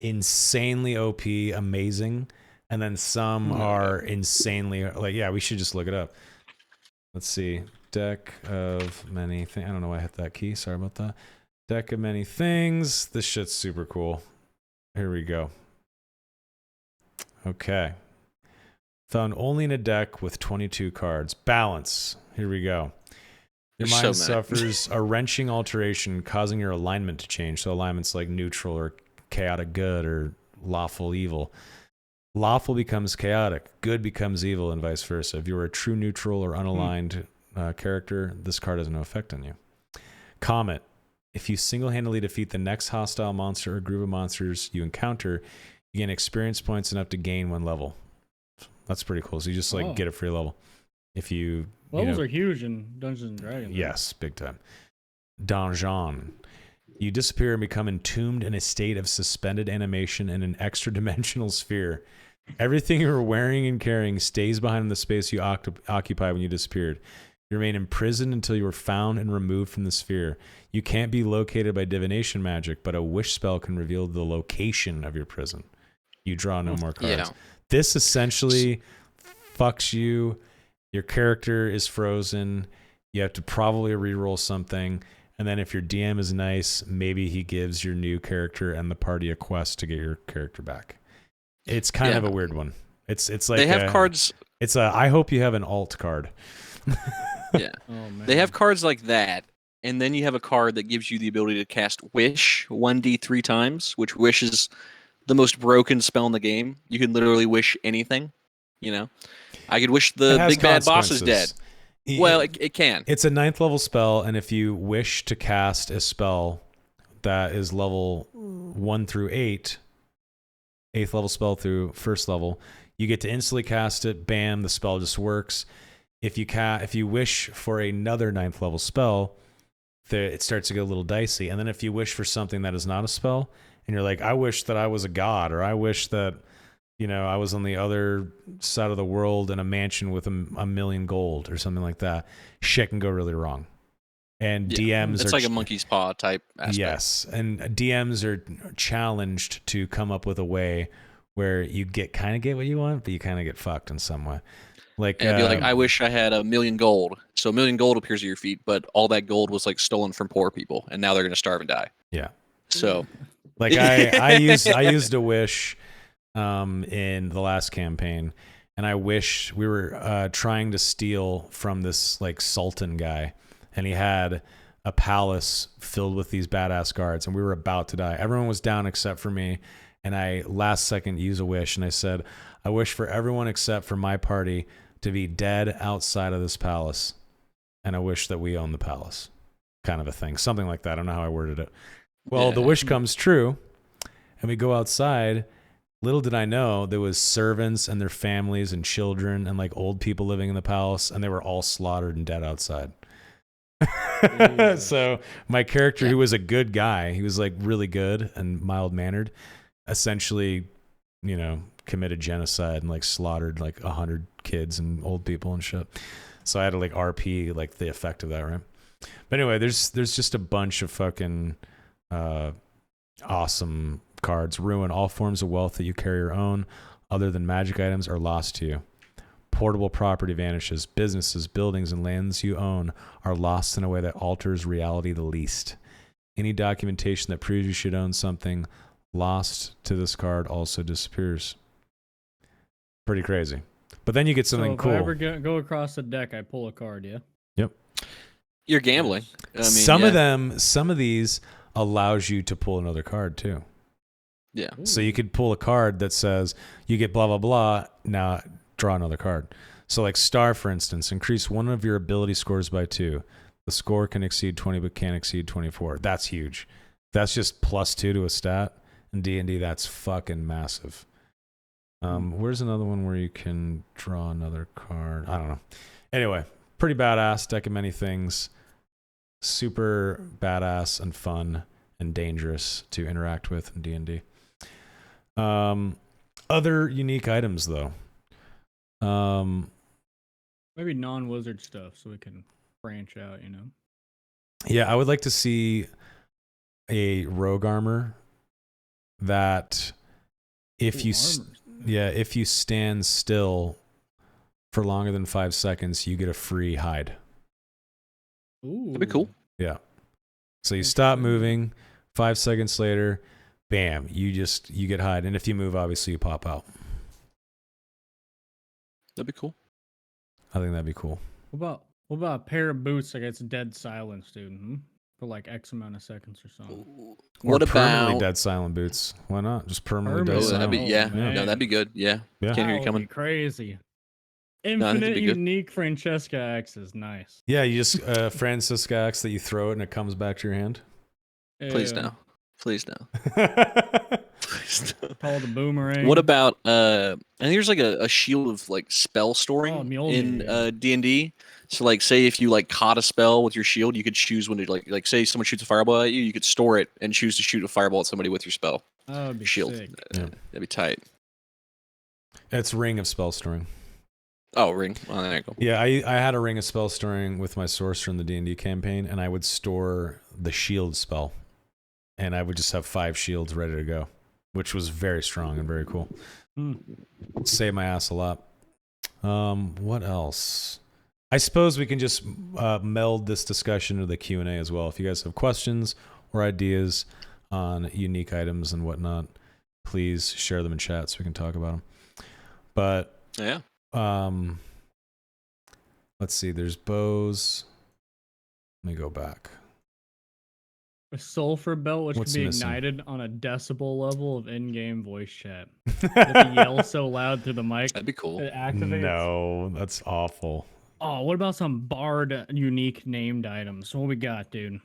insanely OP, amazing, and then some are insanely like we should just look it up. Let's see. Deck of Many Things. I don't know why I hit that key. Sorry about that. Deck of Many Things. This shit's super cool. Here we go. Okay. Found only in a deck with 22 cards. Balance. Here we go. Your
There's
mind
so many.
suffers a wrenching alteration, causing your alignment to change. So alignment's like neutral or chaotic good or lawful evil. Lawful becomes chaotic. Good becomes evil, and vice versa. If you are a true neutral or unaligned character, this card has no effect on you. Comet. If you single-handedly defeat the next hostile monster or group of monsters you encounter, you gain experience points enough to gain 1 level. That's pretty cool. So you just like get a free level. If you
Levels are huge in Dungeons and Dragons.
yes, big time. Donjon. You disappear and become entombed in a state of suspended animation in an extra-dimensional sphere. Everything you were wearing and carrying stays behind the space you occupy when you disappeared. You remain imprisoned until you are found and removed from the sphere. You can't be located by divination magic, but a wish spell can reveal the location of your prison. You draw no more cards.
Yeah.
This essentially fucks you. Your character is frozen. You have to probably reroll something, And then if your DM is nice, maybe he gives your new character and the party a quest to get your character back. It's kind of a weird one. It's like
they have cards.
It's I hope you have an alt card.
Yeah.
Oh, man.
They have cards like that, and then you have a card that gives you the ability to cast Wish 1d3 times, which Wish is the most broken spell in the game. You can literally wish anything. You know, I could wish the big bad boss is dead. Well, it can.
It's a 9th level spell, and if you wish to cast a spell that is level 1 through 8, 8th level spell through 1st level, you get to instantly cast it. Bam, the spell just works. If you wish for another 9th level spell, it starts to get a little dicey. And then if you wish for something that is not a spell, and you're like, I wish that I was a god, or I wish that, I was on the other side of the world in a mansion with a million gold or something like that, shit can go really wrong. And DMs
it's
are
like a monkey's paw type aspect.
Yes, and DMs are challenged to come up with a way where you kind of get what you want, but you kind of get fucked in some way. Like,
and it'd be like, I wish I had 1,000,000 gold. So 1,000,000 gold appears at your feet, but all that gold was like stolen from poor people, and now they're gonna starve and die.
Yeah.
So,
like I used a wish in the last campaign, and I wish we were trying to steal from this like sultan guy, and he had a palace filled with these badass guards, and we were about to die. Everyone was down except for me, and I last second used a wish, and I said, I wish for everyone except for my party to be dead outside of this palace, and I wish that we own the palace, kind of a thing, something like that. I don't know how I worded it. Well, the wish comes true, and we go outside. Little did I know there was servants and their families and children and like old people living in the palace, and they were all slaughtered and dead outside. So my character, who was a good guy, he was like really good and mild-mannered, essentially, committed genocide and like slaughtered like 100 kids and old people and shit. So I had to like RP like the effect of that, right? But anyway, there's just a bunch of fucking awesome cards. Ruin. All forms of wealth that you carry or own other than magic items are lost to you. Portable property vanishes. Businesses, buildings, and lands you own are lost in a way that alters reality the least. Any documentation that proves you should own something lost to this card also disappears. Pretty crazy. But then you get something cool.
If I ever go across the deck, I pull a card, yeah?
Yep.
You're gambling. I mean,
some of these allows you to pull another card too.
Yeah.
So you could pull a card that says you get blah, blah, blah. Now draw another card. So like Star, for instance, increase one of your ability scores by 2. The score can exceed 20 but can't exceed 24. That's huge. That's just +2 to a stat. In D&D, that's fucking massive. Where's another one where you can draw another card? I don't know. Anyway, pretty badass, deck of many things. Super badass and fun and dangerous to interact with in D&D. Other unique items, though.
Maybe non-wizard stuff so we can branch out,
Yeah, I would like to see a rogue armor that if you stand still for longer than 5 seconds, you get a free hide.
Ooh.
That'd be cool.
Yeah. So you stop moving, 5 seconds later, bam, you get hide. And if you move, obviously you pop out.
That'd be cool.
I think that'd be cool.
What about a pair of boots that gets dead silence, dude? For like X amount of seconds or something.
What
or permanently
about
dead silent boots? Why not? Just permanently dead
that'd
silent.
be,
Oh,
no, that'd be good. Yeah.
Yeah.
Can't hear you
That would
coming.
be crazy.
that'd
Infinite
be good.
unique Francesca X is nice.
Yeah, you just Francisca axe that you throw it and it comes back to your hand.
Please
Yeah.
no. Please no. Please no.
Called a boomerang.
What about I think there's like a shield of like spell storing
Oh,
in
Mjolnir.
D&D. So like say if you like caught a spell with your shield, you could choose when to like say someone shoots a fireball at you, you could store it and choose to shoot a fireball at somebody with your spell
That would be
shield.
sick.
Yeah.
That'd be tight.
It's ring of spell storing.
Oh, ring. Oh, there you go.
Yeah, I had a ring of spell storing with my sorcerer in the D&D campaign, and I would store the shield spell, and I would just have 5 shields ready to go, which was very strong and very cool.
Hmm.
Saved my ass a lot. What else? I suppose we can just meld this discussion to the Q&A as well. If you guys have questions or ideas on unique items and whatnot, please share them in chat so we can talk about them. But
Yeah.
Let's see. There's bows. Let me go back.
A sulfur belt, which
What's
can be
missing?
ignited on a decibel level of in-game voice chat. You have to yell so loud through the mic.
That'd be cool.
It activates.
No, that's awful.
Oh, what about some bard unique named items? What we got, dude?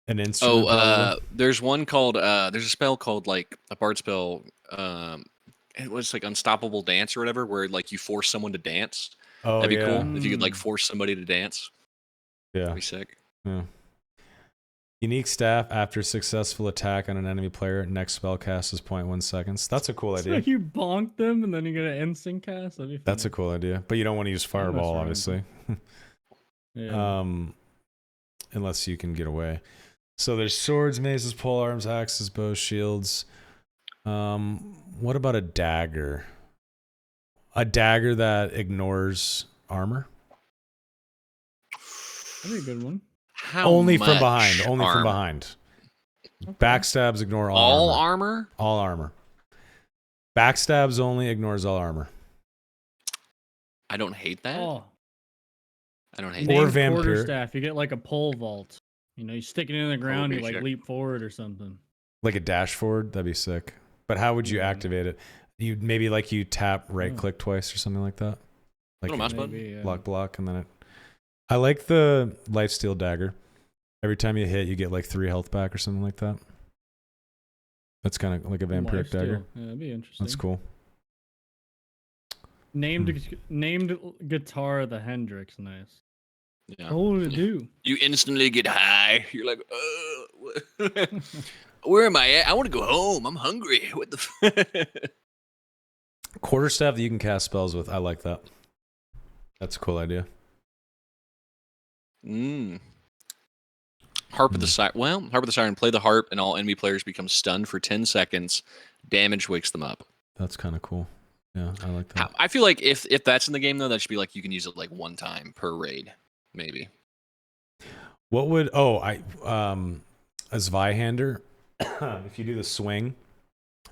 An instrument.
There's one called there's a spell called like a bard spell. It was like Unstoppable Dance or whatever, where like you force someone to dance.
Oh,
That'd be
yeah.
cool if you could like force somebody to dance.
Yeah.
That'd be sick.
Yeah. Unique staff after successful attack on an enemy player. Next spell cast is 0.1 seconds. That's a cool idea.
So you bonk them and then you get an instant cast.
That's a cool idea. But you don't want to use fireball, obviously.
Yeah.
Unless you can get away. So there's swords, maces, polearms, axes, bows, shields. What about a dagger? A dagger that ignores armor?
That'd be a good one.
Only from
much
behind. Only from
armor?
behind.
Okay.
Backstabs ignore
All
armor.
armor?
All armor. Backstabs only ignores all armor.
I don't hate that.
Oh,
I don't hate
Or
named
that.
vampire.
quarterstaff. You get like a pole vault. You know, you stick it in the ground,
be
you like
sick.
leap forward or something.
Like a dash forward? That'd be sick. But how would you
Yeah.
activate it? You maybe like you tap right click twice or something like that. Like
Little mouse button.
Maybe, yeah.
block and then it. I like the lifesteal dagger. Every time you hit, you get like 3 health back or something like that. That's kind of like a vampiric
Lifesteal.
dagger.
Yeah, that'd be interesting.
That's cool.
Named guitar the Hendrix. Nice.
Yeah.
What would it do?
You instantly get high. You're like, where am I at? I want to go home. I'm hungry. What the?
Quarterstaff that you can cast spells with. I like that. That's a cool idea.
Harp of the Siren. Well, Harp of the Siren. Play the harp, and all enemy players become stunned for 10 seconds. Damage wakes them up.
That's kind of cool. Yeah, I like that.
I feel like if that's in the game though, that should be like you can use it like one time per raid, maybe.
What would a Zweihander? If you do the swing,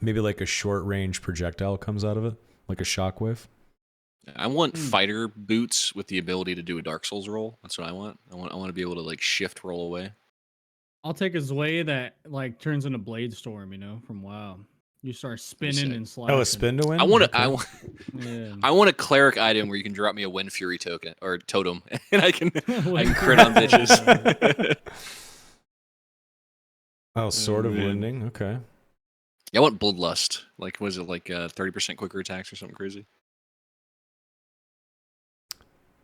maybe like a short range projectile comes out of it, like a shockwave.
I want fighter boots with the ability to do a Dark Souls roll. That's what I want. I want to be able to like shift roll away.
I'll take a Zway that like turns into Blade Storm, you know, from WoW. You start spinning and sliding.
Oh, a spin to win?
I want
Okay.
I want a cleric item where you can drop me a Wind Fury token or totem, and I can crit on bitches.
Oh, Sword of
man.
Winding. Okay.
Yeah, I want Bloodlust. Like, was it like 30% quicker attacks or something crazy?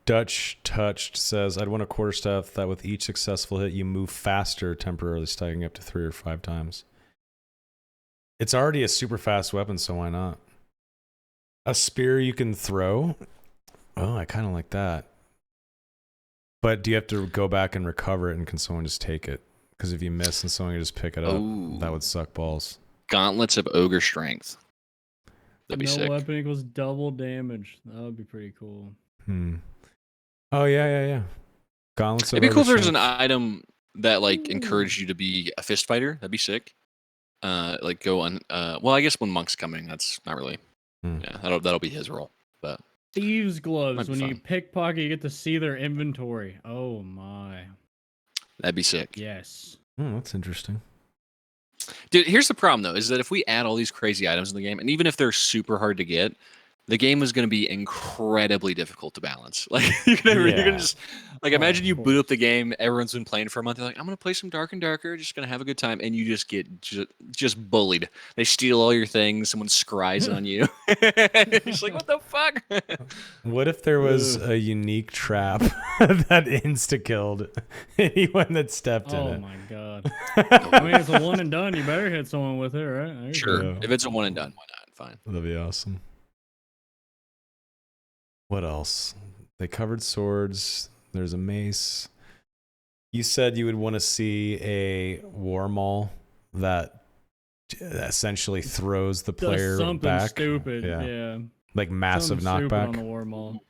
Dutch Touched says, I'd want a quarterstaff that with each successful hit, you move faster, temporarily stacking up to 3 or 5 times. It's already a super fast weapon, so why not? A spear you can throw? Oh, I kind of like that. But do you have to go back and recover it, and can someone just take it? Because if you miss and someone can just pick it up, that would suck balls.
Gauntlets of Ogre Strength. That'd be
no
sick.
weapon equals double damage. That would be pretty cool.
Oh, yeah. Gauntlets of
It'd be cool if
Ogre
there's an
Strength.
item that like encouraged you to be a fist fighter. That'd be sick. Like go on. Well, I guess when Monk's coming, that's not really. Yeah, that'll be his role. But
Thieves' gloves.
Might be
When you
fun.
pickpocket, you get to see their inventory. Oh my.
that'd be sick.
Yes.
That's interesting.
Dude, here's the problem though: is that if we add all these crazy items in the game, and even if they're super hard to get, the game is going to be incredibly difficult to balance. Like you're gonna just like imagine you boot up the game, everyone's been playing for a month. They're like, I'm gonna play some Dark and Darker, just gonna have a good time, and you just get just bullied. They steal all your things. Someone scries on you. You're just like, what the fuck?
What if there was a unique trap that insta-killed anyone that stepped in
Oh
it?
my god. I mean, it's a one and done. You better hit someone with it, right? There you
Sure.
go.
If it's a one and done, why not? Fine.
That'd be awesome. What else? They covered swords. There's a mace. You said you would want to see a war maul that essentially throws the
Does
player
something
back.
stupid. Yeah.
Like massive
Something stupid
knockback.
on the war mall.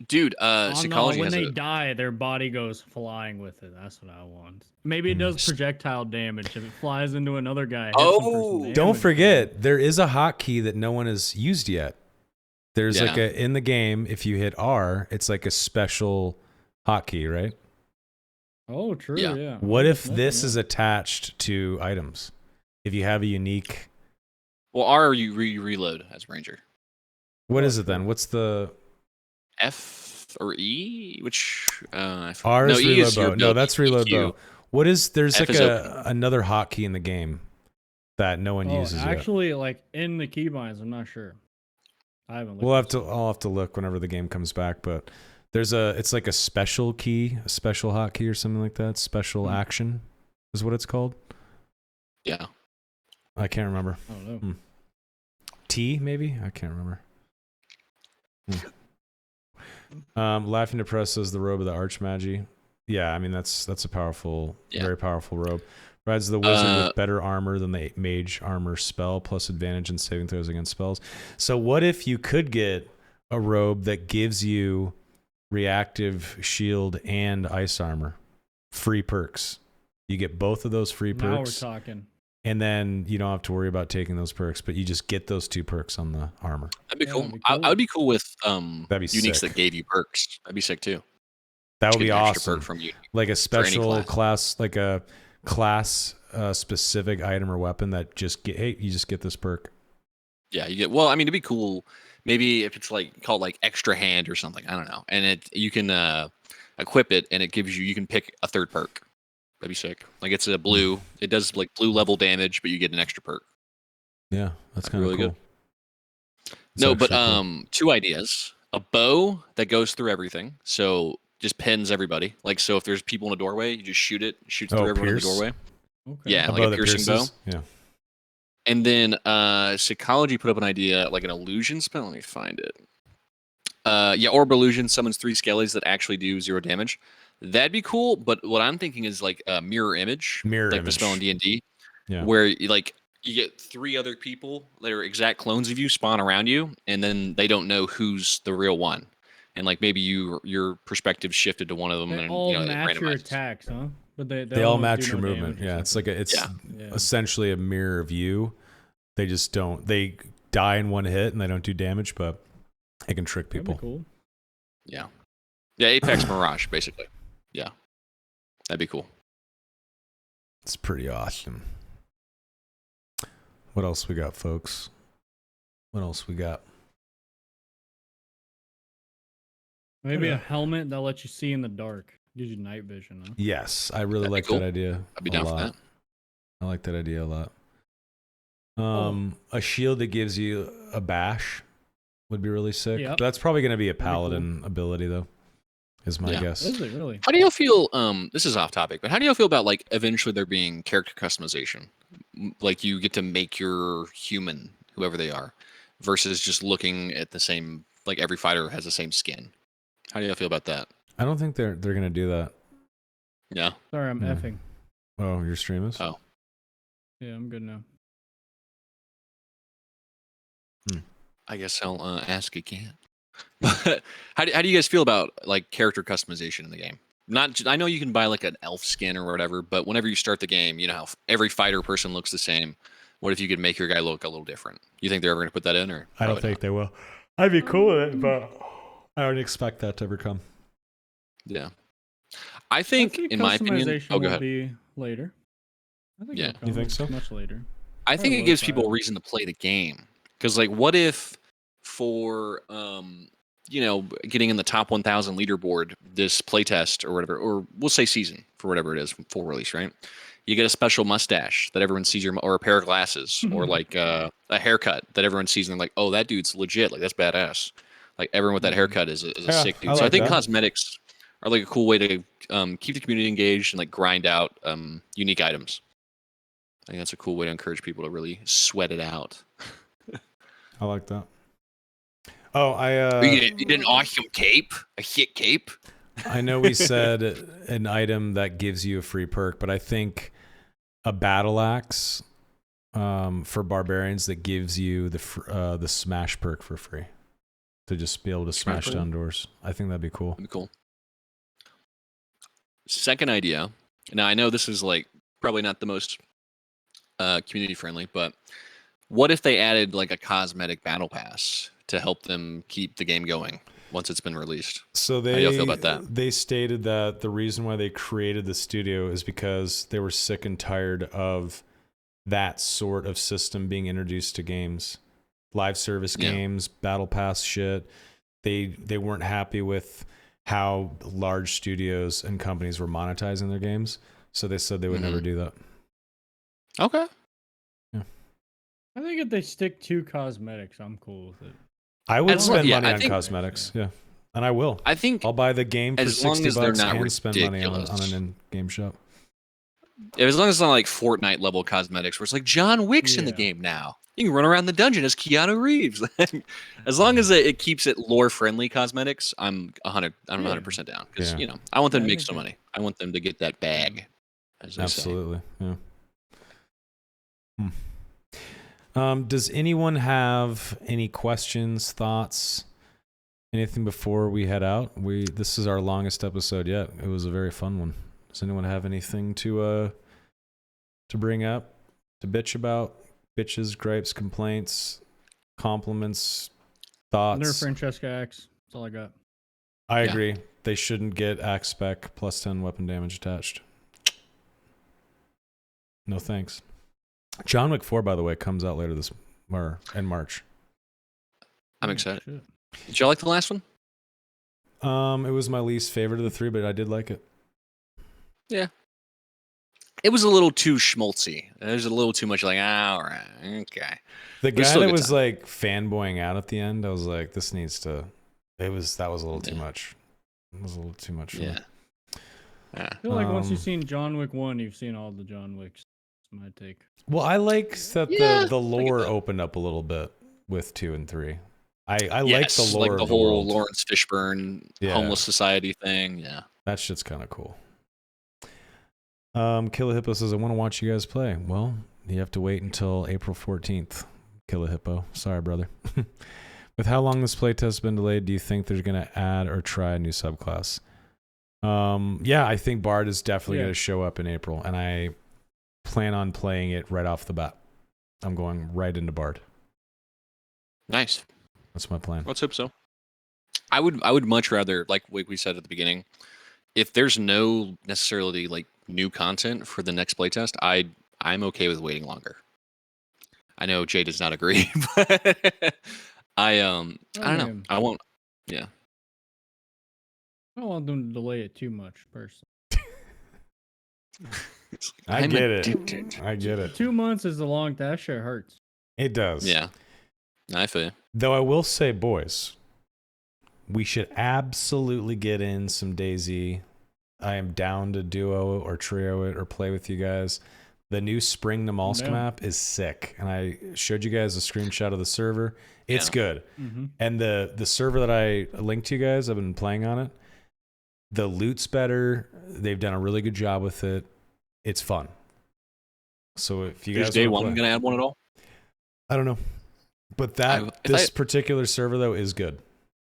Dude,
Oh no,
psychology
when
has
they
a.
die, their body goes flying with it. That's what I want. Maybe it does projectile damage. If it flies into another guy, hits him for some
Oh!
damage.
Don't forget, there is a hotkey that no one has used yet. There's like
Yeah.
in the game, if you hit R, it's like a special hotkey, right?
Oh, true.
Yeah.
Yeah.
What if
Nothing
this
else.
is attached to items? If you have a unique,
Well, R you reload as Ranger.
what
Oh,
is it then?
true.
What's the
F or E, which I forget.
R
No,
is
E
reload
is your
bow. No,
ability.
that's reload
EQ.
bow. What is there's
F
like
is open.
another hotkey in the game that no one
Oh,
uses yet.
actually, like in the keybinds, I'm not sure. I haven't looked.
We'll have
this
to
up.
I'll have to look whenever the game comes back, but it's like a special key, a special hotkey or something like that. Special action is what it's called.
Yeah.
I can't remember.
I don't know.
T maybe? I can't remember. Laughing Depressed says the robe of the Archmagi. Yeah, I mean that's a powerful, very powerful robe. Rides the wizard with better armor than the mage armor spell, plus advantage in saving throws against spells. So what if you could get a robe that gives you reactive shield and ice armor? Free perks. You get both of those free
Now we're
perks.
talking.
And then you don't have to worry about taking those perks, but you just get those 2 perks on the armor.
That'd be
Yeah,
cool.
that'd be
I
cool.
would be cool with
That'd be
uniques
sick.
that gave you perks. That'd be sick too.
That would
Just
be
get an extra
awesome.
perk from you.
Like a
any
special
class.
class, like a class specific item or weapon that just you just get this perk.
Yeah, you get. Well, I mean, it'd be cool. Maybe if it's like called like extra hand or something. I don't know. And you can equip it, and it gives you. You can pick a 3rd perk. That'd be sick. Like it's a blue. It does like blue level damage, but you get an extra perk.
Yeah, that's
That'd be
kind of
really
cool.
good.
It's
No, but
actually cool.
2 ideas. A bow that goes through everything, so just pins everybody. Like so, if there's people in a doorway, you just shoot it, shoots through everyone
pierce?
in the doorway.
Okay.
Yeah,
A
like
bow
a
that
piercing bow.
pierces? Yeah.
And then psychology put up an idea like an illusion spell. Let me find it. Yeah, orb illusion summons 3 skellies that actually do 0 damage. That'd be cool. But what I'm thinking is like a mirror image,
Mirror
like
image.
the spell in D&D,
Yeah.
where you get 3 other people that are exact clones of you spawn around you, and then they don't know who's the real one. And like maybe your perspective shifted to one of them,
They
and
all
it
match your
randomizes.
attacks, huh? But they
All
do
match
no
your movement.
damage or
Yeah, it's
something.
like it's
Yeah.
essentially a mirror view. They just don't. They die in one hit and they don't do damage, but it can trick
That'd be
people.
cool.
Yeah, Apex Mirage basically. Yeah, that'd be cool.
It's pretty awesome. What else we got, folks? What else we got?
Maybe
Yeah.
a helmet that lets you see in the dark. Gives you night vision, huh?
Yes, I really
That'd be
like
cool.
that idea.
I'd be
a
down for
lot.
that.
I like that idea a lot.
Oh.
A shield that gives you a bash would be really sick.
Yep.
That's probably going to be a
That'd be cool.
paladin ability, though, is my
Yeah.
guess.
Is it really?
How do you feel? This is off topic, but how do you feel about like eventually there being character customization? Like you get to make your human whoever they are, versus just looking at the same. Like every fighter has the same skin. How do you feel about that?
I don't think they're going to do that.
Yeah.
Sorry, I'm
Yeah.
effing.
Oh, your stream is?
Oh.
Yeah, I'm good now.
I guess I'll ask again. But how do you guys feel about like character customization in the game? I know you can buy like an elf skin or whatever, but whenever you start the game, you know how every fighter person looks the same. What if you could make your guy look a little different? You think they're ever going to put that in, or
I don't
probably
think they will. I'd be cool with it, but I don't expect that to ever come.
not? Yeah. I think, in my opinion,
customization
go
will
ahead.
be later. I think
Yeah.
it'll
You
come
think so?
Much later.
I think
I
it
will
gives
try
people
it.
a reason to play the game. Because, like, what if for, getting in the top 1,000 leaderboard, this playtest or whatever, or we'll say season for whatever it is, full release, right? You get a special mustache that everyone sees or a pair of glasses, or like a haircut that everyone sees, and they're like, oh, that dude's legit. Like, that's badass. Like, everyone with that haircut is a
Yeah,
sick dude.
I
So I
like
think
that.
cosmetics are like a cool way to keep the community engaged and like grind out unique items. I think that's a cool way to encourage people to really sweat it out.
I like that. Oh,
You get an awesome cape, a hit cape.
I know we said an item that gives you a free perk, but I think a battle axe for barbarians that gives you the smash perk for free. to just be able to smash down doors. I think that'd be cool.
That'd be cool. Second idea. Now I know this is like probably not the most community friendly, but what if they added like a cosmetic battle pass to help them keep the game going once it's been released?
So
How do y'all feel about that?
they stated that the reason why they created the studio is because they were sick and tired of that sort of system being introduced to games, live service games, battle pass shit. They weren't happy with how large studios and companies were monetizing their games, so they said they would never do that.
Okay.
I think if they stick to cosmetics, I'm cool with it.
I would
As long-
spend
yeah,
money
I
on
think-
cosmetics, yeah, and I will.
I think
I'll buy the game for
as long
$60
as they're not
and spend money on
ridiculous.
an in-game shop.
as long as it's not like Fortnite level cosmetics, where it's like John Wick's in the
Yeah.
game now. You can run around the dungeon as Keanu Reeves. As long as it keeps it lore friendly cosmetics, I'm 100% down. Because
Yeah.
you know, I want them
Yeah,
to
I
make
think
some
it-
money. I want them to get that bag. As they say.
Absolutely, yeah. Does anyone have any questions, thoughts, anything before we head out? This is our longest episode yet. It was a very fun one. Does anyone have anything to bring up, to bitch about? Bitches, gripes, complaints, compliments, thoughts?
Nerf Francesca X. That's all I got.
I
Yeah.
agree. They shouldn't get axe spec plus 10 weapon damage attached. No thanks. John Wick 4, by the way, comes out later in March.
I'm
Oh,
excited.
shit.
Did y'all like the last one?
It was my least favorite of the three, but I did like it.
It was a little too schmaltzy. There's a little too much like, all right, okay.
The
But it's
guy
still a
that
good
was
time.
like fanboying out at the end, I was like, this needs to. That was a little too
Yeah.
much. It was a little too much for me.
Yeah. Yeah.
I feel like once
Um,
you've seen John Wick 1, you've seen all the John Wicks. That's my take.
Well, I like that
Yeah,
the
I get
lore
that.
opened up a little bit with 2 and 3. I like
Yes,
the lore
like the
of
whole
world.
Lawrence Fishburne
Yeah.
homeless society thing. Yeah.
That shit's kind of cool. Killer Hippo says, I want to watch you guys play. Well, you have to wait until April 14th, Killer Hippo. Sorry, brother. With how long this playtest has been delayed, do you think they're going to add or try a new subclass? Yeah, I think Bard is definitely going to show up in April, and I plan on playing it right off the bat. I'm going right into Bard.
Nice.
That's my plan.
Let's hope so. I would much rather, like we said at the beginning, if there's no necessarily like new content for the next playtest, I'm okay with waiting longer. I know Jay does not agree, but I don't know.
mean,
I won't. Yeah.
I don't want them to delay it too much, personally.
It's like,
I
I'm
get it.
addicted.
I get it.
2 months is a long. That shit hurts.
It does.
Yeah. I feel you.
Though I will say, boys, we should absolutely get in some DayZ. I am down to duo or trio it or play with you guys. The new Spring Namalsk
Yeah.
map is sick, and I showed you guys a screenshot of the server. It's
Yeah.
good,
Mm-hmm.
and the server that I linked to you guys, I've been playing on it. The loot's better. They've done a really good job with it. It's fun. So if you
Is
guys
day
wanna
one
play-
going to add one at all?
I don't know, but this particular server though is good.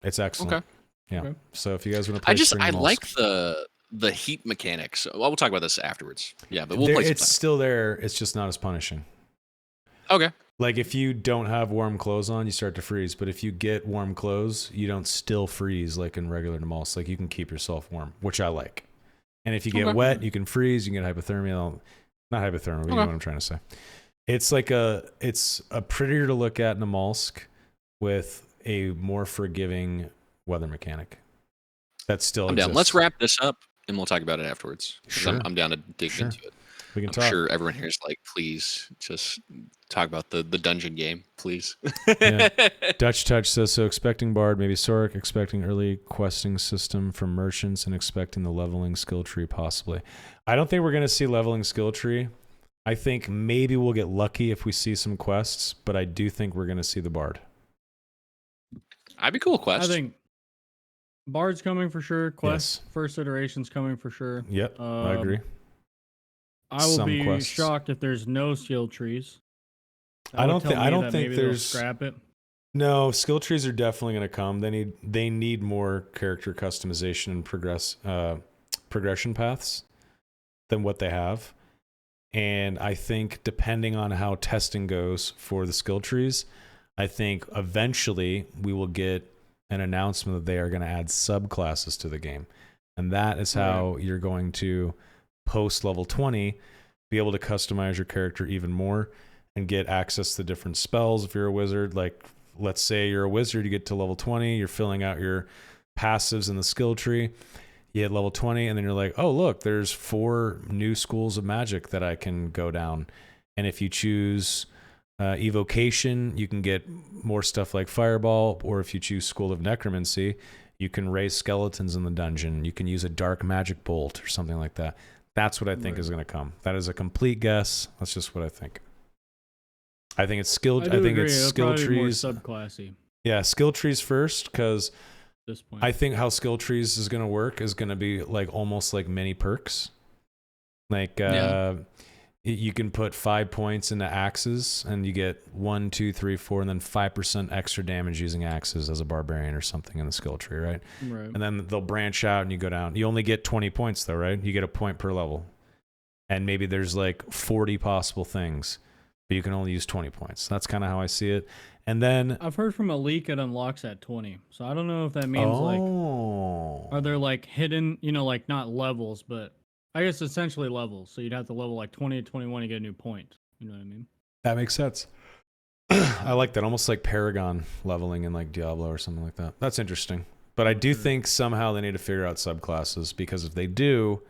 It's excellent.
Okay.
Yeah.
Okay.
So if you guys want to play,
I like the heat mechanics. Well, we'll talk about this afterwards. Yeah, but we'll play
It's
sometime.
still there. It's just not as punishing.
Okay.
Like if you don't have warm clothes on, you start to freeze. But if you get warm clothes, you don't still freeze like in regular Namalsk. Like you can keep yourself warm, which I like. And if you get
Okay.
wet, you can freeze. You can get hypothermia. Not hypothermia, but you know what I'm trying to say. It's a prettier to look at Namalsk with a more forgiving weather mechanic. That still
I'm down.
exists.
Let's wrap this up and we'll talk about it afterwards. 'Cause
Sure.
I'm down to dig
Sure.
into it.
We can
I'm
talk.
sure everyone here is like, please just talk about the dungeon game, please.
Yeah. Dutch Touch says, so expecting Bard, maybe Sorek, expecting early questing system from merchants, and expecting the leveling skill tree possibly. I don't think we're going to see leveling skill tree. I think maybe we'll get lucky if we see some quests, but I do think we're going to see the Bard.
I'd be cool with Quest.
I think Bard's coming for sure. Quest
Yes.
first iteration's coming for sure.
Yep, I agree.
I will
Some
be
quests.
shocked if there's no skill trees. That
I
would
don't
tell
thi- I
me
don't
that
think
maybe they'll
there's-
scrap it.
No, skill trees are definitely going to come. They need more character customization and progression paths than what they have. And I think depending on how testing goes for the skill trees, I think eventually we will get an announcement that they are going to add subclasses to the game. And that is how you're going to, post level 20, be able to customize your character even more and get access to different spells if you're a wizard. Like, let's say you're a wizard, you get to level 20, you're filling out your passives in the skill tree. You hit level 20, and then you're like, oh, look, there's 4 new schools of magic that I can go down. And if you choose evocation, you can get more stuff like fireball, or if you choose school of necromancy, you can raise skeletons in the dungeon. You can use a dark magic bolt or something like that. That's what I think is going to come. That is a complete guess. That's just what I think. I think it's skill. I think it's skill trees.
More subclassy.
Yeah, skill trees first, because
This point.
I think how skill trees is going to work is going to be like almost like mini perks. Like you can put 5 points into axes, and you get 1, 2, 3, 4, and then 5% extra damage using axes as a barbarian or something in the skill tree, right?
Right.
And then they'll branch out, and you go down. You only get 20 points though, right? You get a point per level, and maybe there's like 40 possible things, but you can only use 20 points. That's kind of how I see it. And then
I've heard from a leak it unlocks at 20. So I don't know if that means like, are there like hidden, like not levels, but I guess essentially levels. So you'd have to level like 20 to 21 to get a new point. You know what I mean?
that makes sense. I like that, almost like Paragon leveling in like Diablo or something like that. That's interesting. But I do think somehow they need to figure out subclasses, because if they do,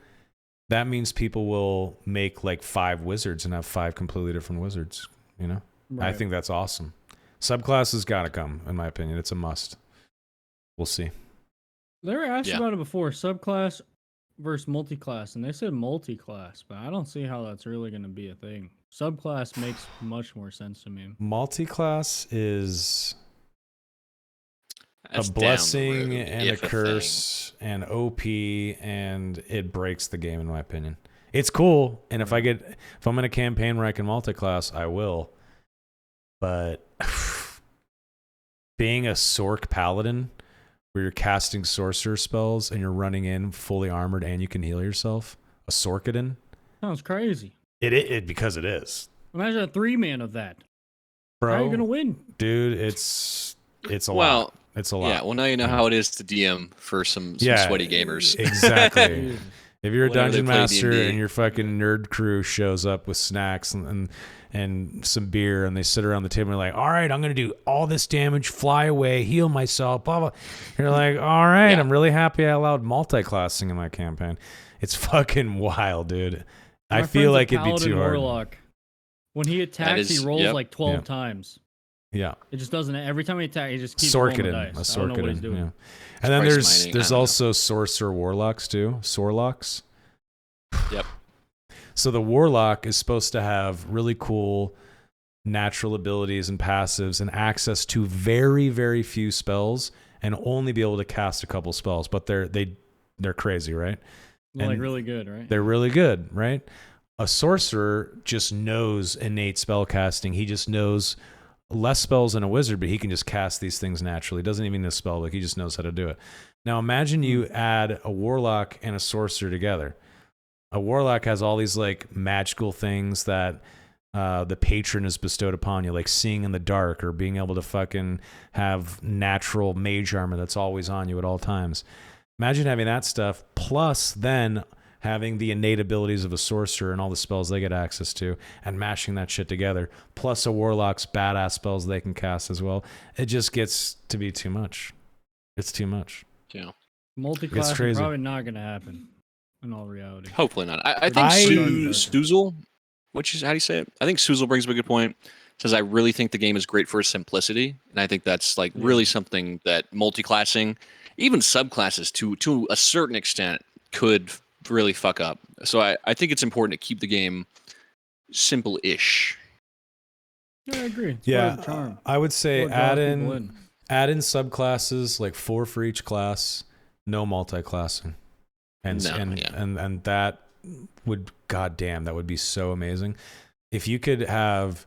that means people will make like 5 wizards and have 5 completely different wizards. You know, I think that's awesome. Subclasses got to come, in my opinion. It's a must. We'll see.
They were asked about it before, subclass versus multi-class, and they said multi-class, but I don't see how that's really going to be a thing. Subclass makes much more sense to me.
Multi-class is
That's
a blessing
down the road,
and a
if
curse and OP, and it breaks the game, in my opinion. It's cool, and if I'm in a campaign where I can multi-class, I will. But being a Sork paladin, where you're casting sorcerer spells and you're running in fully armored and you can heal yourself, a Sorkadin.
Sounds crazy.
It because it is.
Imagine a 3-man of that.
Bro,
How are you gonna win?
Dude, it's a lot. It's a lot.
Yeah, well, now you know how it is to DM for some sweaty gamers.
Exactly. If you're a
Whenever they
dungeon
play
master
D&D.
and your fucking nerd crew shows up with snacks and some beer, and they sit around the table and like, all right, I'm going to do all this damage, fly away, heal myself, blah, blah. You're like, all right,
Yeah.
I'm really happy I allowed multi-classing in my campaign. It's fucking wild, dude. I feel like it'd be too hard.
Warlock. When he attacks, he rolls like 12 times.
Yeah.
It just doesn't. Every time he attacks, he just keeps rolling the
Sorkadin.
dice.
A
I don't know what he's
Sorkadin.
doing.
Yeah. And then
Price mining, I
there's
don't know.
also sorcerer warlocks too. Sorlocks.
Yep.
So the warlock is supposed to have really cool natural abilities and passives and access to very, very few spells, and only be able to cast a couple spells. But they're crazy, right?
They're like
And
really good, right?
They're really good, right? A sorcerer just knows innate spell casting. He just knows less spells than a wizard, but he can just cast these things naturally. He doesn't even need a spell book. He just knows how to do it. Now imagine you add a warlock and a sorcerer together. A warlock has all these like magical things that the patron has bestowed upon you, like seeing in the dark or being able to fucking have natural mage armor that's always on you at all times. Imagine having that stuff, plus then having the innate abilities of a sorcerer and all the spells they get access to, and mashing that shit together, plus a warlock's badass spells they can cast as well. It just gets to be too much. It's too much.
Yeah.
Multi-class is
crazy.
probably not going to happen in all reality.
Hopefully not. I think Suzel, how do you say it? I think Suzel brings up a good point. Says, I really think the game is great for its simplicity. And I think that's like really something that multi-classing, even subclasses to a certain extent, could really fuck up. So I think it's important to keep the game simple-ish.
Yeah, I agree. It's part
Yeah,
of the charm.
I would say
What draws people in.
add in subclasses, like 4 for each class, no multi-classing. And that would, goddamn, that would be so amazing. If you could have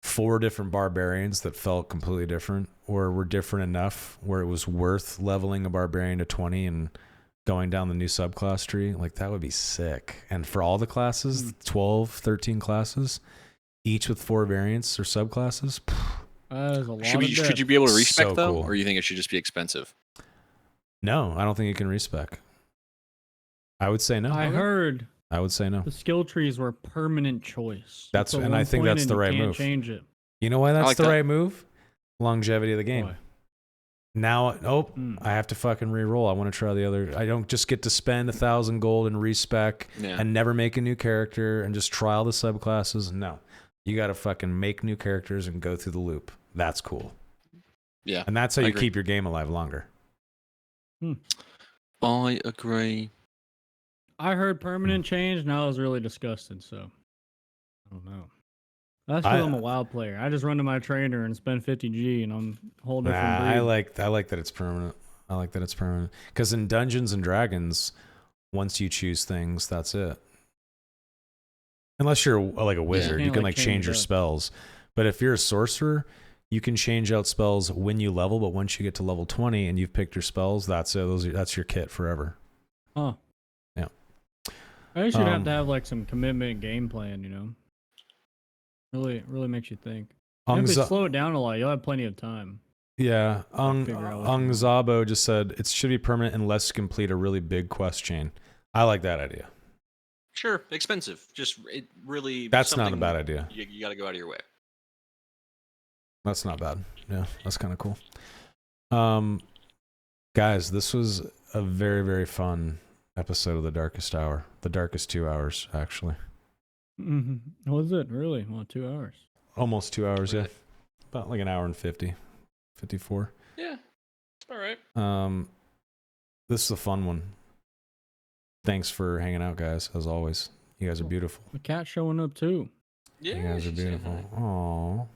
4 different barbarians that felt completely different or were different enough where it was worth leveling a barbarian to 20 and going down the new subclass tree, like that would be sick. And for all the classes, 12, 13 classes, each with 4 variants or subclasses.
That is a lot
Should you be able to respec
So
though,
cool.
or you think it should just be expensive?
No, I don't think you can respec. I would say no.
I heard
I would say no.
the skill trees were permanent choice.
That's
At
and I
one
think
point
that's
and
the
you
right
can't
move.
Change it.
You know why that's
like
the
that.
right move? Longevity of the game.
Why?
Now, I have to fucking re-roll. I want to try the other. I don't just get to spend 1,000 gold and respec and never make a new character and just try all the subclasses. No, you got to fucking make new characters and go through the loop. That's cool.
Yeah,
and that's how
I
you
agree.
keep your game alive longer.
I agree.
I heard permanent change, and I was really disgusted. So I don't know. That's because I'm a WoW player. I just run to my trainer and spend 50G, and I'm a whole different breed.
I like that it's permanent. I like that it's permanent because in Dungeons and Dragons, once you choose things, that's it. Unless you're like a wizard, you can like change your spells. But if you're a sorcerer, you can change out spells when you level. But once you get to level 20 and you've picked your spells, that's it. That's your kit forever.
Huh.
Yeah.
I should have to have like some commitment game plan, you know. Really makes you think. If you slow it down a lot, you'll have plenty of time.
Yeah. Zabo just said it should be permanent unless you complete a really big quest chain. I like that idea.
Sure, expensive. Just it really.
That's not a bad idea.
You got to go out of your way.
That's not bad. Yeah, that's kind of cool. Guys, this was a very, very fun episode of The Darkest Hour. The darkest 2 hours, actually.
Mm-hmm. Was it really? Well, 2 hours.
Almost 2 hours,
Really?
yeah. About like an hour and 54.
Yeah, it's all right.
This is a fun one. Thanks for hanging out, guys. As always, you guys are beautiful.
The cat's showing up too.
Yeah,
You guys are
she's saying
beautiful.
hi.
Aww.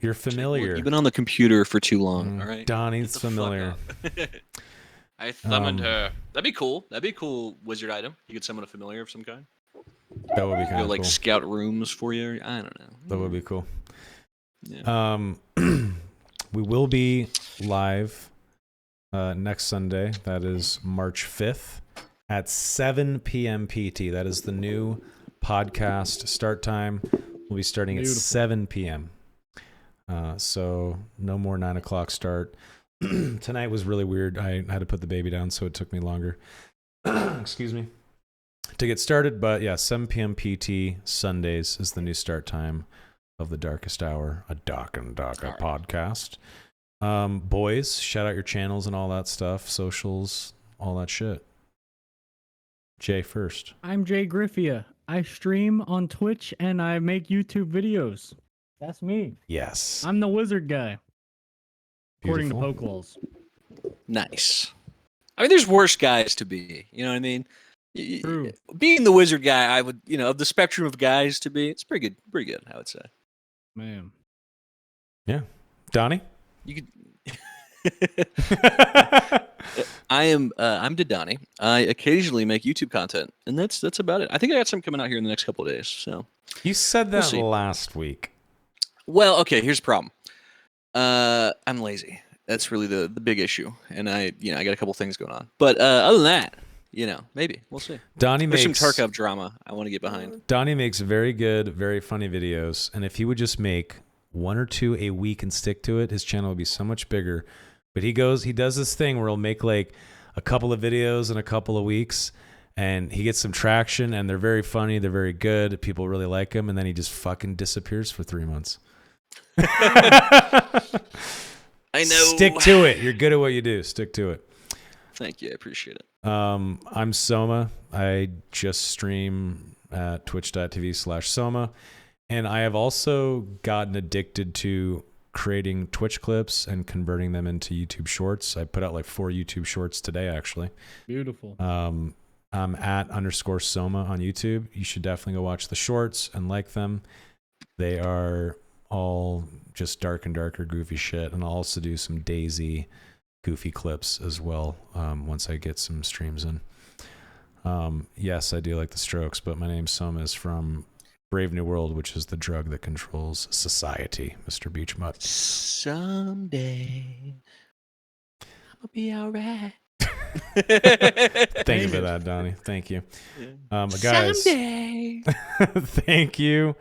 You're familiar.
You've been on the computer for too long. All right,
Donnie's
Get the fuck
familiar.
up. I summoned her. That'd be cool. That'd be a cool wizard item. You could summon a familiar of some kind.
That would be
Go
kind of
like
cool.
scout rooms for you. I don't know.
That would be cool.
Yeah.
We will be live next Sunday. That is March 5th at 7 p.m. PT. That is the new podcast start time. We'll be starting at 7 p.m. So no more 9 o'clock start. Tonight was really weird. I had to put the baby down, so it took me longer. Excuse me. To get started, but yeah, 7 p.m. PT Sundays is the new start time of The Darkest Hour, a Dark and Darker podcast. Boys, shout out your channels and all that stuff, socials, all that shit. Jay first.
I'm JayGriffyuh. I stream on Twitch and I make YouTube videos. That's me.
Yes.
I'm the wizard guy. According to
Beautiful.
Pokewalls.
Nice. I mean, there's worse guys to be. You know what I mean?
True.
Being the wizard guy, I would, of the spectrum of guys to be, it's pretty good, I would say.
Man.
Yeah. Donnie?
You could. I'm DuhDonnie. I occasionally make YouTube content, and that's about it. I think I got some coming out here in the next couple of days. So
You said that
see.
last week.
well, okay. Here's the problem. I'm lazy. That's really the big issue, and I got a couple things going on. But other than that, maybe we'll see.
Donnie
There's
makes
some Tarkov drama I want to get behind.
Donnie makes very good, very funny videos, and if he would just make 1 or 2 a week and stick to it, his channel would be so much bigger. But he does this thing where he'll make like a couple of videos in a couple of weeks, and he gets some traction, and they're very funny, they're very good, people really like him, and then he just fucking disappears for 3 months.
I know.
Stick to it. You're good at what you do. Stick to it.
Thank you. I appreciate it.
I'm Soma. I just stream at twitch.tv/Soma. And I have also gotten addicted to creating Twitch clips and converting them into YouTube shorts. I put out like 4 YouTube shorts today, actually.
Beautiful.
I'm at _Soma on YouTube. You should definitely go watch the shorts and like them. They are all just dark and darker goofy shit. And I'll also do some Daisy goofy clips as well once I get some streams in. Yes, I do like the Strokes, but my name Soma is from Brave New World, which is the drug that controls society, Mr. Beachmutt.
Someday I'll be alright.
Thank you for that, Donnie. Thank you. Guys,
Someday.
thank you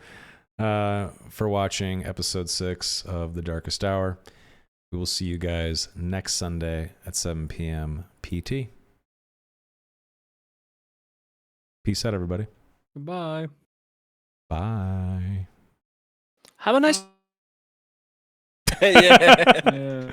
for watching episode 6 of The Darkest Hour. We will see you guys next Sunday at 7 p.m. PT. Peace out, everybody.
Goodbye.
Bye.
Have a nice.
Yeah.